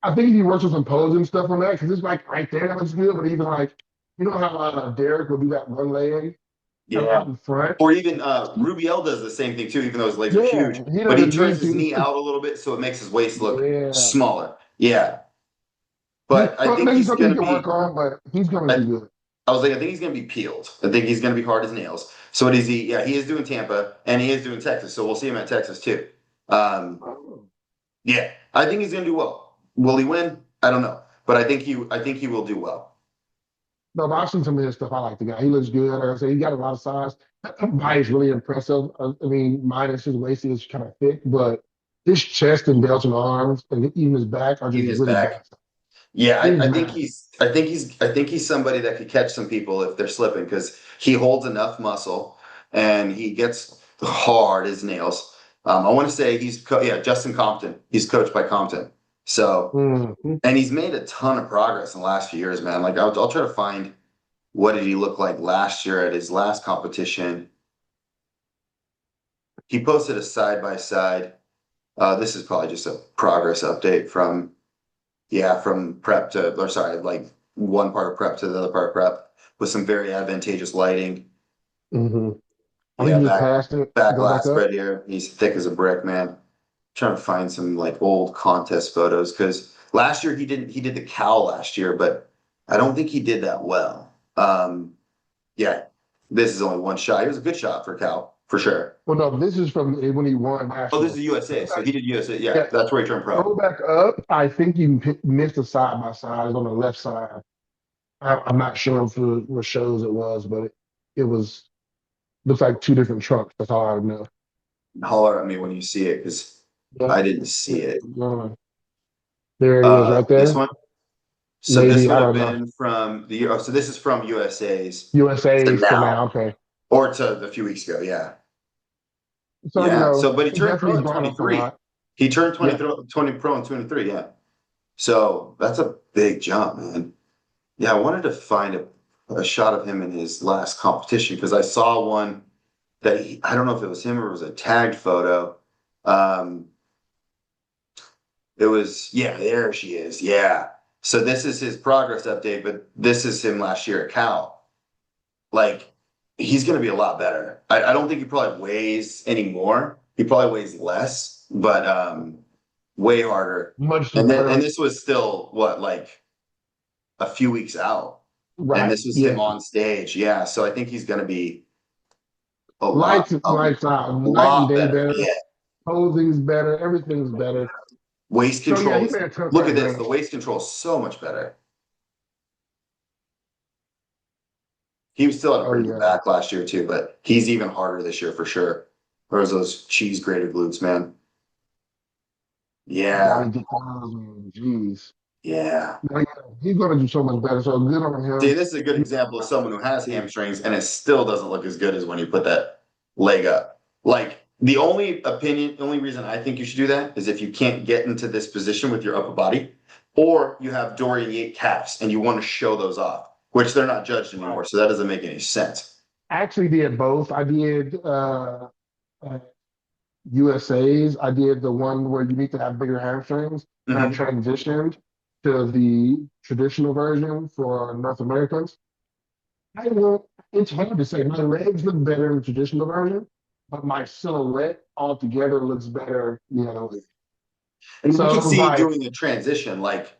I think he works with some posing stuff on that because it's like right there that looks good, but even like you know how Derek will do that one leg kind of yeah. out in front. Or even Rubiel does the same thing too, even though his legs are Yeah, huge. he But he doesn't turns need his to. knee out a little bit so it makes his waist look Yeah. smaller. Yeah. This But I think this is he's something going he to can work be, on, but he's going to I, do good. I was like, I think he's going to be peeled. I think he's going to be hard as nails. So what is he? Yeah, he is doing Tampa and he is doing Texas. So we'll see him at Texas too. Um, Oh. yeah, I think he's going to do well. Will he win? I don't know. But I think he will do well. No, but I've seen some of his stuff. I like the guy. He looks good. Like I said, he got a lot of size. Body's really impressive. I mean, minus his waist is kind of thick, but his chest and delts and arms and even his back are just Even his really back. bad. Yeah, He's massive. I think he's somebody that could catch some people if they're slipping because he holds enough muscle and he gets hard as nails. I want to say yeah, Justin Compton. He's coached by Compton. So, Mhm. and he's made a ton of progress in the last few years, man. Like I'll try to find what did he look like last year at his last competition. He posted a side by side. This is probably just a progress update from yeah, from prep to, or sorry, like one part of prep to the other part of prep with some very advantageous lighting. Mhm. I think Yeah, he just passed it. back Go back last up. spread here. He's thick as a brick, man. Trying to find some like old contest photos because last year he did the cow last year, but I don't think he did that well. Yeah, this is only one shot. It was a good shot for cow for sure. Well, no, this is from when he won Oh, this is nationals. USA, so he did USA. Yeah, Yeah, that's where he turned pro. go back up. I think you missed a side by side on the left side. I'm not sure if what shows it was, but it was looks like two different trunks. That's all I know. Holler at me when you see it because Yep. I didn't see it. There it is, right This there. one. So this Maybe would I have don't know. been from the so this is from USA's to USA's to now now. Okay, or to a few weeks ago. Yeah. so Yeah. So but he he turned pro definitely in gone up a 23. lot. He turned Yeah. 20 pro in 23. Yeah. So that's a big jump, man. Yeah. I wanted to find a shot of him in his last competition because I saw one that I don't know if it was him or it was a tagged photo. Um, it was, yeah, there she is. Yeah. So this is his progress update, but this is him last year at Cal. Like he's going to be a lot better. I don't think he probably weighs anymore. He probably weighs less, but way harder. Much And better. this was still what like a few weeks out, and Right. this was him Yeah. on stage. Yeah, so I think he's going to be a lot Lights out. a Night and lot day better. better. Yeah, Posing's better. Everything's better. waist So yeah, he controls. made a ton of Look at this. progress. The waist control is so much better. He was still at a Oh pretty good yeah. back last year too, but he's even harder this year for sure. There's those cheese grated glutes, man. Gotta Yeah, get those, man. Jeez. yeah. But yeah, he's gonna do so much better. So good on See, him. this is a good example of someone who has Yeah. hamstrings and it still doesn't look as good as when you put that leg up. Like the only reason I think you should do that is if you can't get into this position with your upper body, or you have Dorian Yates calves and you want to show those off, which they're not judged Right. anymore. So that doesn't make any sense. actually did both. I did uh, USA's. I did the one where you need to have bigger hamstrings, and I Hmm. transitioned to the traditional version for North Americans. I will, it's hard to say. My legs look better in the traditional version, but my silhouette altogether looks better, you know. And I So can it was see you like, doing the transition, like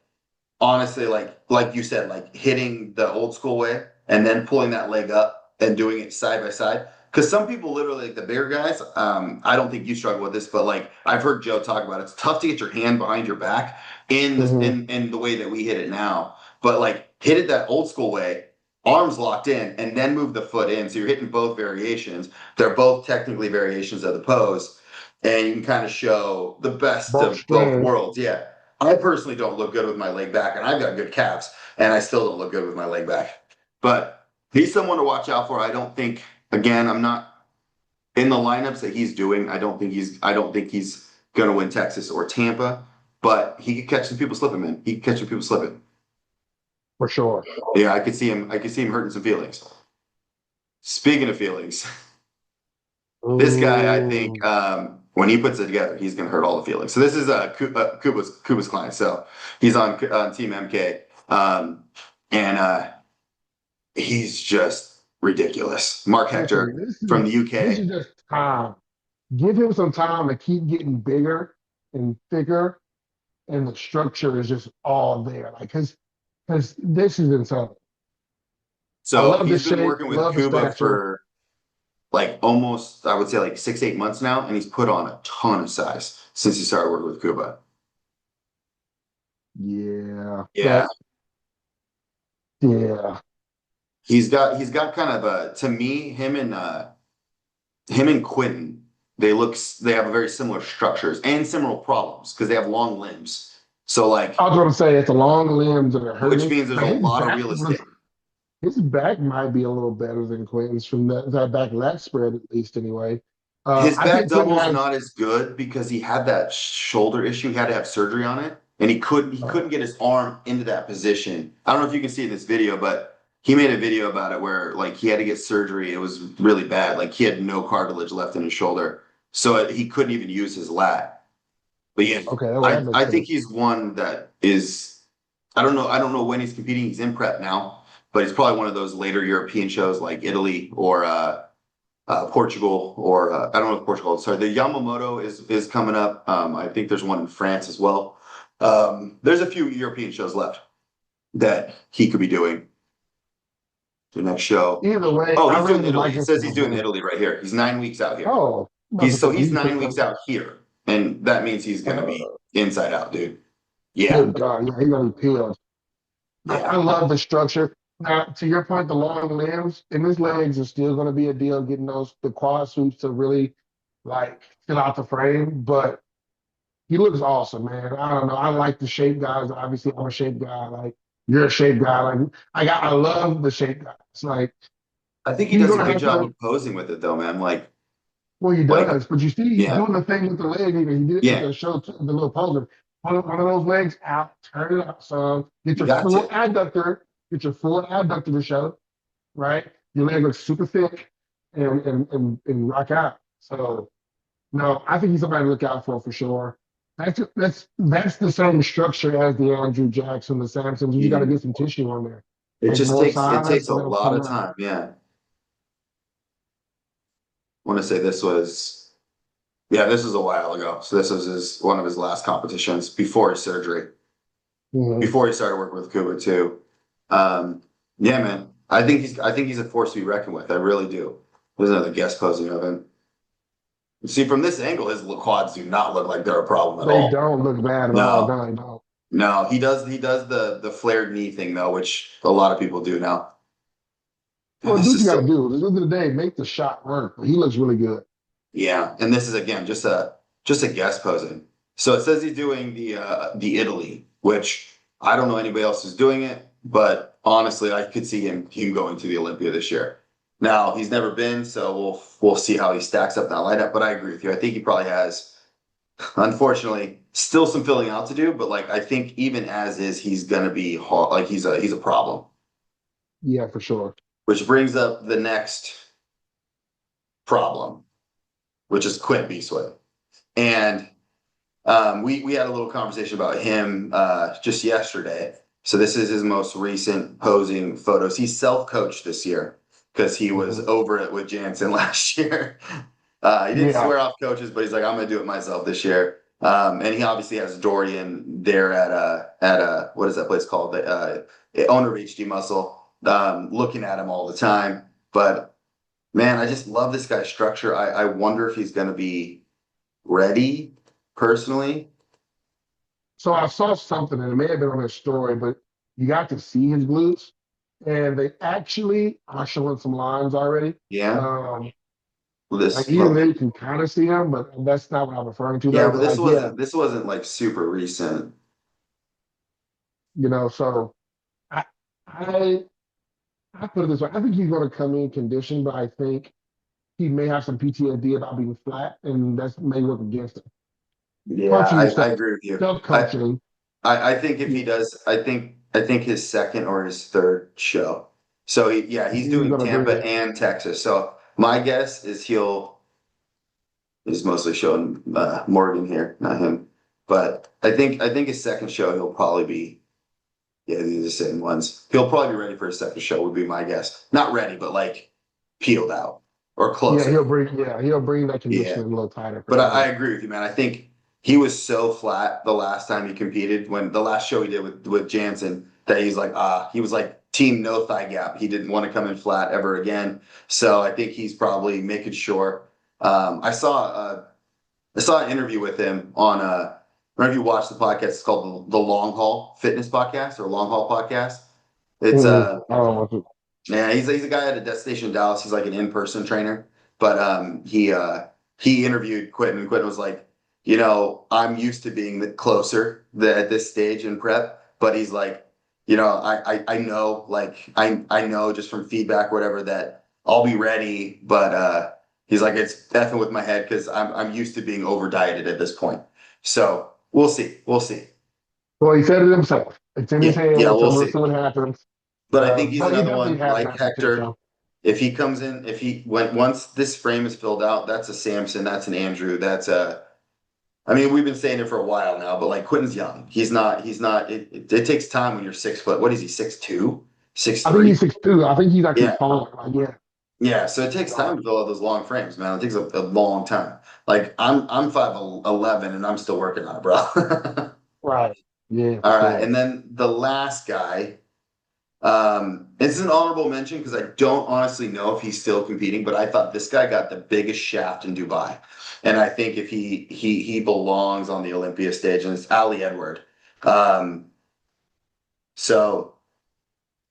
honestly, like you said, like hitting the old school way and then pulling that leg up and doing it side by side. Because some people literally, like the bigger guys, I don't think you struggle with this, but like I've heard Joe talk about it. It's tough to get your hand behind your back in this mhm, in the way that we hit it now. But like hit it that old school way, arms locked in, and then move the foot in. So you're hitting both variations. They're both technically variations of the pose. And you can kind of show the best both of both strength. worlds. Yeah. I personally don't look good with my leg back, and I've got good calves, and I still don't look good with my leg back. But he's someone to watch out for. I don't think, again, I'm not in the lineups that he's doing. I don't think he's going to win Texas or Tampa, but he could catch some people slipping, man. He could catch some people slipping. For sure. Yeah, I could see him. I could see him hurting some feelings. Speaking of feelings, this guy, I think, Ooh. when he puts it together, he's going to hurt all the feelings. So this is Kuba's client. So he's on Team MK, and he's just ridiculous. Marc Listen, Hector from the this UK. is just time. Give him some time to keep getting bigger and thicker, and the structure is just all there. Like, cause this is insane. I So love the he's been shape, working with love the Kuba stature. for like almost, I would say like 6, 8 months now, and he's put on a ton of size since he started working with Kuba. Yeah, Yeah, that, yeah. he's got kind of a, to me, him and Quinton, they have very similar structures and similar problems because they have long limbs. So like, I was gonna say it's a long limbs that are which hurting. means there's Now a lot of real estate. his back might be a little better than Quentin's from that back lat spread at least anyway. His I back think Quentin double's has not as good because he had that shoulder issue. He had to have surgery on it, and he couldn't get his arm into that position. I don't know if you can see in this video, but he made a video about it where like he had to get surgery. It was really bad. Like he had no cartilage left in his shoulder, so he couldn't even use his lat. But yeah, okay. Well, that I makes think sense. he's one that is. I don't know when he's competing. He's in prep now, but he's probably one of those later European shows like Italy or Portugal, or I don't know if Portugal. Sorry, the Yamamoto is coming up. I think there's one in France as well. There's a few European shows left that he could be doing the next show. Either way, Oh, I he's doing really would Italy. like It him says he's to doing win. Italy right here. He's 9 weeks out here. Oh, I'm about to He's say, 9 weeks out here, and that means he's gonna be uh, inside out, dude. Yeah, good God, yeah, he's gonna be peeled. I yeah. love the structure. Now, to your point, the long limbs and his legs are still going to be a deal getting the quad sweeps to really like fill out the frame. But he looks awesome, man. I don't know. I like the shape guys. Obviously, I'm a shape guy. Like you're a shape guy. Like I love the shape guys. Like I think he he's does a gonna good have job to. of posing with it, though, man. Well, he Like, does, but you see, he's yeah, doing the thing with the leg. Even he did it with yeah. the show, the little poser. Put one of those legs out, turn it out some. Get You your got full to. adductor. Get your full adductor to show. Right? Your leg looks super thick and rock out. So no, I think he's somebody to look out for sure. That's the same structure as the Andrew Jackson, the Samsons. You just got to Mhm. get some tissue on there, It like just more takes size, a and it'll lot come of out. time. Yeah. I want to say this was a while ago. So this was one of his last competitions before his surgery, Mhm. before he started working with Kuba too. Um, yeah, man. I think he's a force to be reckoned with. I really do. There's another guest posing of him. See, from this angle, his quads do not look like they're a problem at They all. don't look bad at all. No, No, they don't. no, he does the flared knee thing though, which a lot of people do now. And Well, do this what you is got so to do. At the end of the day, make the shot work. But he looks really good. Yeah, and this is again just a guest posing. So it says he's doing the Italy, which I don't know anybody else who's doing it, but honestly, I could see him going to the Olympia this year. Now he's never been, so we'll see how he stacks up in that lineup. But I agree with you. I think he probably has, unfortunately, still some filling out to do. But like I think even as is, he's gonna be like he's a problem. Yeah, for sure. Which brings up the next. problem, which is Quint Beastwood. And we had a little conversation about him just yesterday. So this is his most recent posing photos. He's self-coached this year because he was over it with Jansen last year. He didn't swear off coaches, but he's like, I'm gonna do it myself this year. And he obviously has Dorian there at what is that place called? The owner of HD Muscle, looking at him all the time. But man, I just love this guy's structure. I wonder if he's gonna be ready personally. So I saw something, and it may have been on his story, but you got to see his glutes, and they actually are showing some lines already. Yeah. Like even then you can kind of see them, but that's not what I'm referring to. Yeah, but this wasn't like super recent. You know, so I put it this way. I think he's going to come in conditioned, but I think he may have some PTSD about being flat, and that may work against him. Yeah, I agree with you. Self-coaching. I think if he does, I think his second or his third show. So he's doing Tampa and Texas. So my guess is he's mostly showing Morgan here, not him. But I think his second show he'll probably be these are the same ones. He'll probably be ready for his second show would be my guess. Not ready, but like peeled out or closer. He'll bring that conditioning a little tighter. But I agree with you, man. I think he was so flat the last time he competed when the last show he did with Jansen that he's like, he was like team no thigh gap. He didn't want to come in flat ever again. So I think he's probably making sure. I saw an interview with him on I don't know if you watched the podcast. It's called the Long Haul Fitness Podcast or Long Haul Podcast. It's he's a guy at a destination in Dallas. He's like an in-person trainer, but he interviewed Quint, and Quint was like, you know, I'm used to being closer at this stage in prep, but he's like, you know, I know, like I know just from feedback or whatever that I'll be ready, but he's like, it's effing with my head because I'm used to being over dieted at this point. So we'll see. Well, he said it himself. It's in his hands. Yeah, we'll see what happens. But I think he's another one like Hector. If he comes in, once this frame is filled out, that's a Samson, that's an Andrew, that's a. I mean, we've been saying it for a while now, but like Quinton's young. He's not. It takes time when you're 6 foot. What is he? 6'2", 6'3"? I think he's 6'2". I think he's actually taller. Yeah, so it takes time to fill out those long frames, man. It takes a long time. Like I'm 5'11" and I'm still working on it, bro. Right. Yeah. All right, and then the last guy. This is an honorable mention because I don't honestly know if he's still competing, but I thought this guy got the biggest shaft in Dubai, and I think if he belongs on the Olympia stage, and it's Ali Edward. So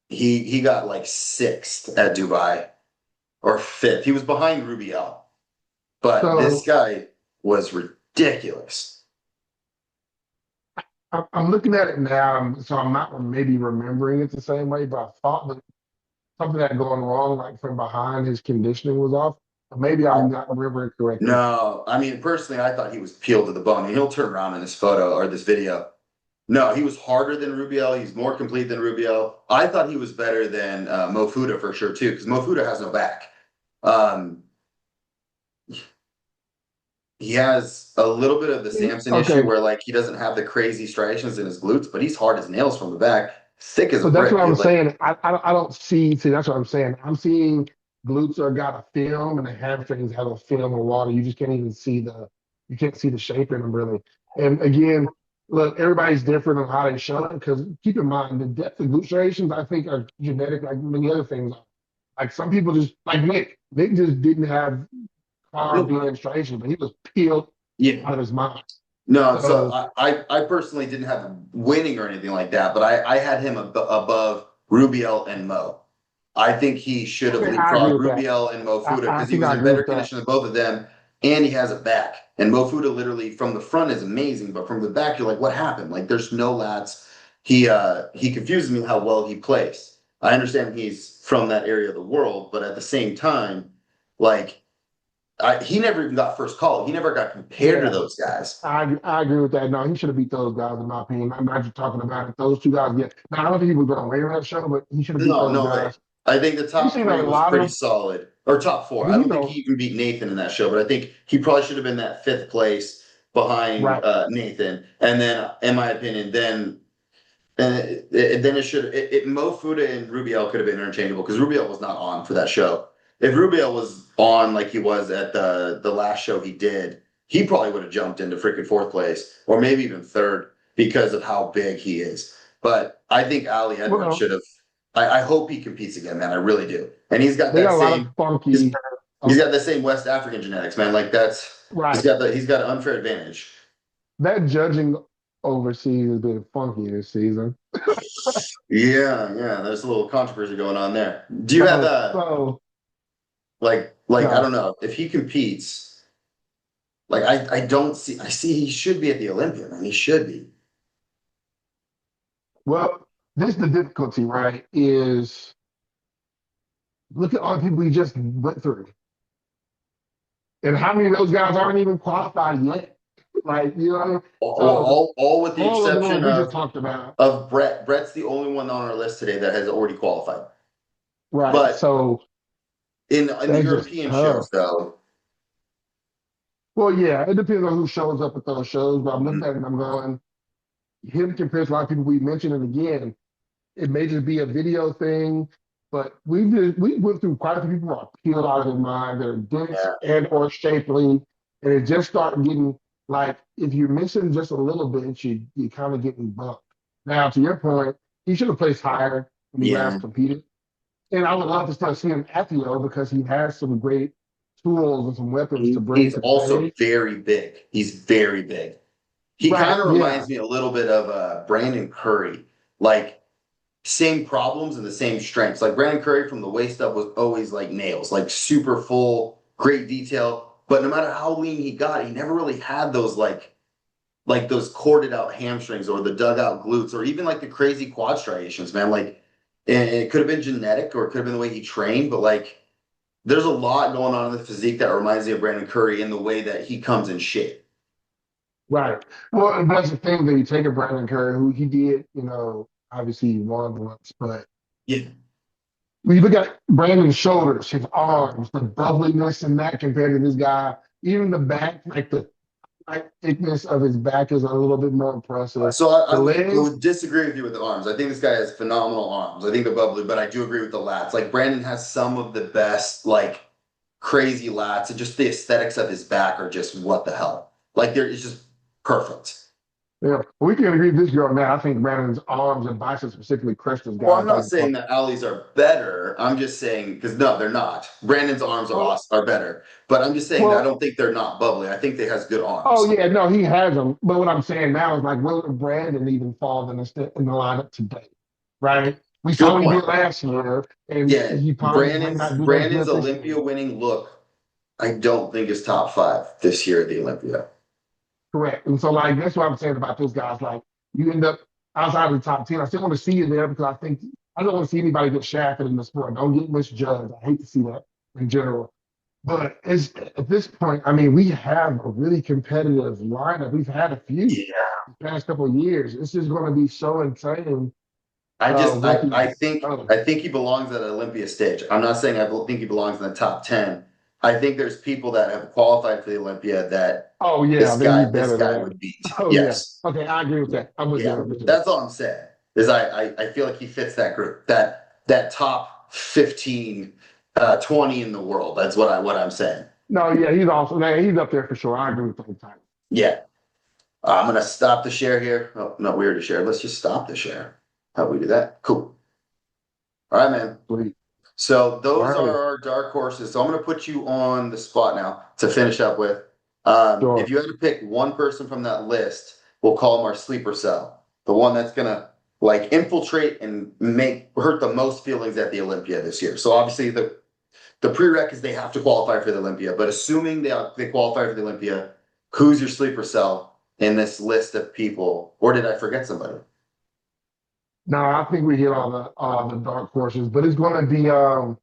he got like 6th at Dubai or 5th. He was behind Rubiel, but this guy was ridiculous. I'm looking at it now, so I'm not maybe remembering it the same way, but I thought that something had gone wrong, like from behind, his conditioning was off. Maybe I'm not remembering correctly. No, I mean, personally, I thought he was peeled to the bone. And he'll turn around in this photo or this video. No, he was harder than Rubiel. He's more complete than Rubiel. I thought he was better than Mofuda for sure, too, because Mofuda has no back. He has a little bit of the Samson issue where like he doesn't have the crazy striations in his glutes, but he's hard as nails from the back, thick as a brick. That's what I'm saying. I don't see. That's what I'm saying. I'm seeing glutes are got a film, and the hamstrings have a film of water. You just can't even see you can't see the shape in them really. And again, look, everybody's different on how they show it because keep in mind the depth of glute striations I think are genetic, like many other things. Like some people just like Nick. Nick just didn't have demonstration, but he was peeled out of his mind. No, so I personally didn't have him winning or anything like that, but I had him above Rubiel and Mo. I think he should have leapfrogged Rubiel and Mofuda because he was in better condition than both of them, and he has a back. And Mofuda literally from the front is amazing, but from the back you're like, what happened? Like there's no lats. He confuses me how well he plays. I understand he's from that area of the world, but at the same time, like. He never even got first call. He never got compared to those guys. I agree with that. No, he should have beat those guys, in my opinion. I'm not just talking about it. Those two guys, Now, I don't think he was going to win that show, but he should have beat those guys. I think the top three was pretty solid. or top 4. I You don't think know, he even beat Nathan in that show, but I think he probably should have been that 5th place behind right. Nathan. And then, in my opinion, then it should Mo Fuda and Rubiel could have been interchangeable because Rubiel was not on for that show. If Rubiel was on like he was at the last show he did, he probably would have jumped into freaking 4th place or maybe even 3rd because of how big he is. But I think Ali Edwards Well, should have. I hope he competes again, man. I really do. And he's got they that got a lot of same. funky. He's got the same West African genetics, man. Like that's Right. he's got an unfair advantage. That judging overseas has been funky this season. Yeah. There's a little controversy going on there. Do you have So I no. don't know if he competes. Like I don't see. I see he should be at the Olympia, man. He should be. Well, this is the difficulty, right? Is look at all the people we just went through. And how many of those guys aren't even qualified yet? Like, you know, so All with the all of the exception ones we just talked about. of Brett. Brett's the only one on our list today that has already qualified. Right. But So in the that's just European tough. shows, though, Well, yeah, it depends on who shows up at those shows, but I'm looking mhm, at it and I'm going, him compared to a lot of people we mentioned, and again, it may just be a video thing, but we went through quite a few people who are peeled out of their mind, they're dense yeah, and or shapely, and it just started getting like if you're missing just a little bit, you kind of getting bumped. Now, to your point, he should have placed higher when he yeah. last competed. And I would love to start seeing him at the O because he has some great tools and some weapons to bring He's to the also stage. very big. He's very big. He Right, kind of yeah. reminds me a little bit of Brandon Curry. Like same problems and the same strengths. Like Brandon Curry from the waist up was always like nails, like super full, great detail. But no matter how lean he got, he never really had those like those corded out hamstrings or the dug out glutes or even like the crazy quad striations, man. Like and it could have been genetic or it could have been the way he trained, but like there's a lot going on in the physique that reminds me of Brandon Curry in the way that he comes in shape. Right. Well, and that's the thing that you take a Brandon Curry, who he did, you know, obviously he won once, but Yeah. when you look at Brandon's shoulders, his arms, the bubbliness in that compared to this guy, even the back, like the thickness of his back is a little bit more impressive. So The I legs, would disagree with you with the arms. I think this guy has phenomenal arms. I think they're bubbly, but I do agree with the lats. Like Brandon has some of the best, like crazy lats, and just the aesthetics of his back are just what the hell. Like it's just perfect. yeah, we can agree with this girl now. I think Brandon's arms and biceps particularly crushed this Well, guy. I'm not saying that Ali's are better. I'm just saying because no, they're not. Brandon's arms are Well, awesome, are better, but I'm just saying that I well, don't think they're not bubbly. I think they has good oh arms. yeah, no, he has them. But what I'm saying now is like, will Brandon even fall in the lineup today? Right? We saw Good what he point. did last year, and Yeah, he probably might Brandon's not do as Brandon's good this Olympia year. winning look. I don't think is top 5 this year at the Olympia. Correct. And so like that's what I'm saying about this guy's like you end up outside of the top 10. I still want to see you there because I don't want to see anybody get shafted in the sport. Don't get misjudged. I hate to see that in general. But it's, at this point, I mean, we have a really competitive lineup. We've had a few Yeah. the past couple of years. It's just going to be so insane with I these think others. I think he belongs at an Olympia stage. I'm not saying I think he belongs in the top 10. I think there's people that have qualified for the Olympia that Oh yeah, they need this better than guy that. would beat. Oh yeah. Yes. Okay, I agree with Yeah. that. I'm with you Yeah. 100%. That's all I'm saying. Is I feel like he fits that group. That top 15 20 in the world. That's what I'm saying. No, yeah, he's awesome. Man, he's up there for sure. I agree with that time. Yeah. I'm gonna stop the share here. Oh no, we already shared. Let's just stop the share. How do we do that? Cool. All right, man. Sweet. So All those right. are our dark horses. So I'm going to put you on the spot now to finish up with. If Sure. you had to pick one person from that list, we'll call him our sleeper cell, the one that's going to like infiltrate and hurt the most feelings at the Olympia this year. So obviously the prereq is they have to qualify for the Olympia, but assuming they qualify for the Olympia, who's your sleeper cell in this list of people? Or did I forget somebody? No, I think we hit all the dark horses, but it's going to be I'm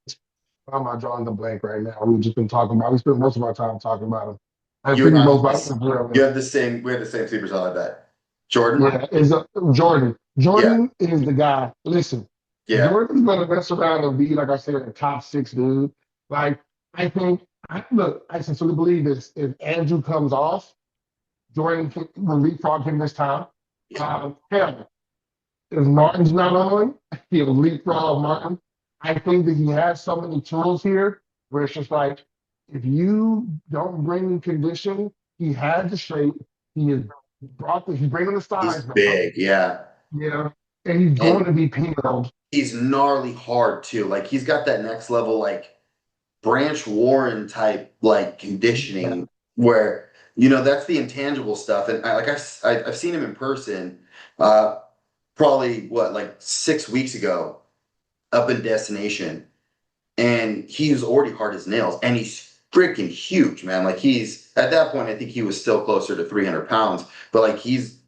not drawing the blank right now. We've just been talking about. We spent most of our time talking about them. I You and think I most have about this. You have the same. We have the same sleeper cell. I bet. Jordan. yeah, is Jordan. Yeah. Jordan is the guy. Listen, Yeah. Jordan's going to mess around and be like I said, a top 6 dude. Like I sincerely believe this. If Andrew comes off, Jordan will leapfrog him this time. Hell, if Martin's not on, he'll leapfrog Martin. I think that he has so many tools here where it's just like, if you don't bring condition, he has the shape. He has he's bringing the He's size now. big, yeah. Yeah. And he's going And to be peeled. he's gnarly hard too. Like he's got that next level, like Branch Warren type, like Yeah. conditioning where, you know, that's the intangible stuff. And I've seen him in person, uh, probably what, like 6 weeks ago up in Destination. And he was already hard as nails, and he's freaking huge, man. Like he's at that point, I think he was still closer to 300 pounds, but like he's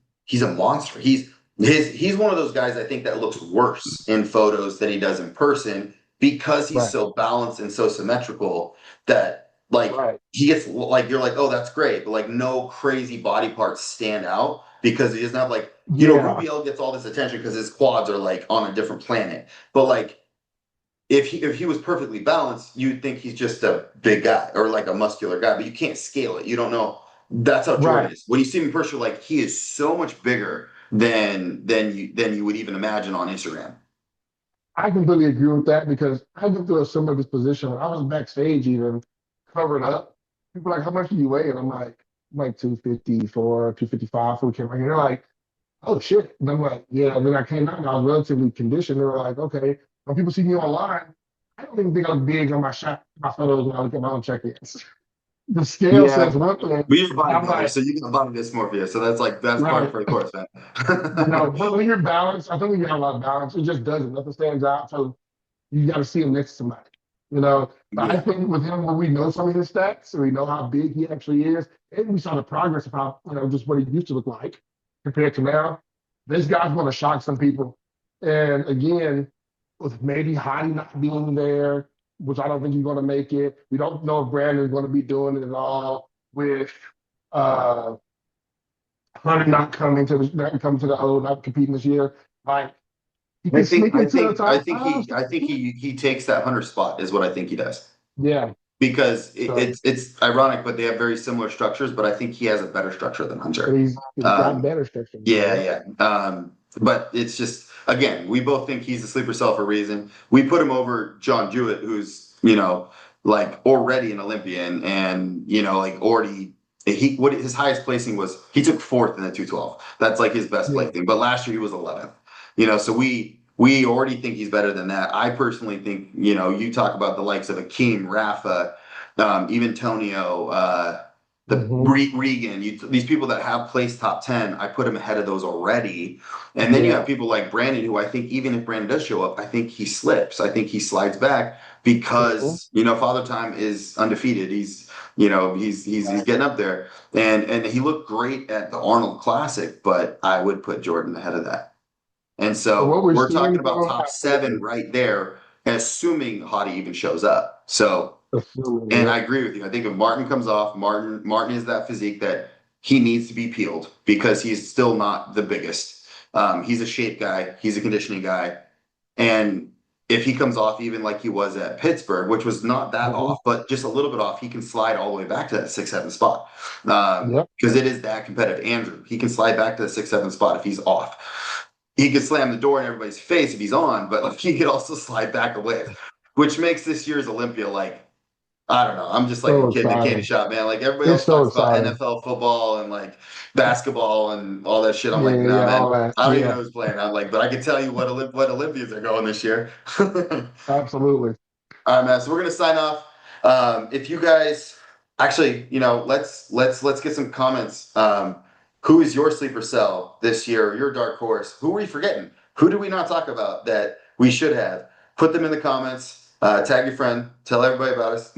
a monster. He's one of those guys I think that looks worse in photos than he does in person because he's Right. so balanced and so symmetrical that like Right. he gets like you're like, oh, that's great, but like no crazy body parts stand out because he doesn't have like Yeah. Rubiel gets all this attention because his quads are like on a different planet, but like if he was perfectly balanced, you'd think he's just a big guy or like a muscular guy, but you can't scale it. You don't know. That's how Jordan Right. is. When you see him in person, like he is so much bigger than you would even imagine on Instagram. I completely agree with that because I went through a similar disposition when I was backstage, even covered up. People are like, how much do you weigh? And I'm like 254, 255 for the camera. And they're like, oh shit. And I'm like, yeah. And then I came out and I was relatively conditioned. They were like, okay. When people see me online, I don't even think I look big on my photos when I look at my own check-ins. The scale Yeah, says one thing. we're I'm bodybuilders, like, so you got body dysmorphia. So that's part right. for the course, man. But when you're balanced, I think when you have a lot of balance, it just doesn't. Nothing stands out. So you got to see him next to somebody. But I Yeah. think with him, when we know some of his stats, so we know how big he actually is, and we saw the progress of how, just what he used to look like compared to now, this guy's going to shock some people. And again, with maybe Hottie not being there, which I don't think he's going to make it. We don't know if Brandon's going to be doing it at all with uh, Hunter not coming to the O, not competing this year. Like, he I can think sneak I into the think I top think five. he takes that hunter spot is what I think he does. Yeah. Because So, it's ironic, but they have very similar structures. But I think he has a better structure than but Hunter. he's got Um, better structure now. yeah, Yep. yeah. But it's just again, we both think he's a sleeper cell for a reason. We put him over John Jewett, who's like already an Olympian, and like already what his highest placing was. He took fourth in the 212. That's like his best Yeah. placing. But last year he was 11th. So we already think he's better than that. I personally think you talk about the likes of Akeem, Rafa, even Tonio, Hmm. Regan, these people that have placed top 10, I put him ahead of those already. And then you have Yeah. people like Brandon, who I think even if Brandon does show up, I think he slips. I think he slides back Hmm. because Father Time is undefeated. He's getting up there, and he looked great at the Arnold Classic, but I would put Jordan ahead of that. And So so what we're we're seeing, talking about though, top seven right there, assuming Hottie even shows up. So, assuming, and I yep. agree with you. I think if Martin comes off, Martin is that physique that he needs to be peeled because he's still not the biggest. He's a shape guy, he's a conditioning guy, and if he comes off even like he was at Pittsburgh, which was not that Hmm. off, but just a little bit off, he can slide all the way back to that 6-7 spot. Yep. Because it is that competitive. Andrew, he can slide back to the 6-7 spot if he's off. He could slam the door in everybody's face if he's on, but like he could also slide back away, which makes this year's Olympia like I don't know. I'm just like a So kid in a candy exciting. shop, man. Like everybody It's else so talks about exciting. NFL football and like basketball and all that shit. I'm like, Yeah, nah, yeah, man. all that. I don't even know Yeah, who's playing. I'm like, but I can tell you what Olympians are going this year. All absolutely. right, man. So we're gonna sign off. If you guys actually, let's get some comments. Who is your sleeper cell this year? Your dark horse? Who are we forgetting? Who do we not talk about that we should have? Put them in the comments. Tag your friend. Tell everybody about us.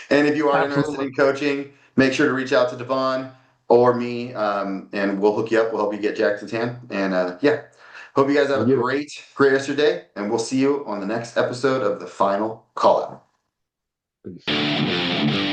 And if you are interested Absolutely. in coaching, make sure to reach out to Devon or me, and we'll hook you up. We'll help you get Jackson tan. And yeah, hope you guys have I a get it. great rest of your day, and we'll see you on the next episode of the Final Callout. Peace.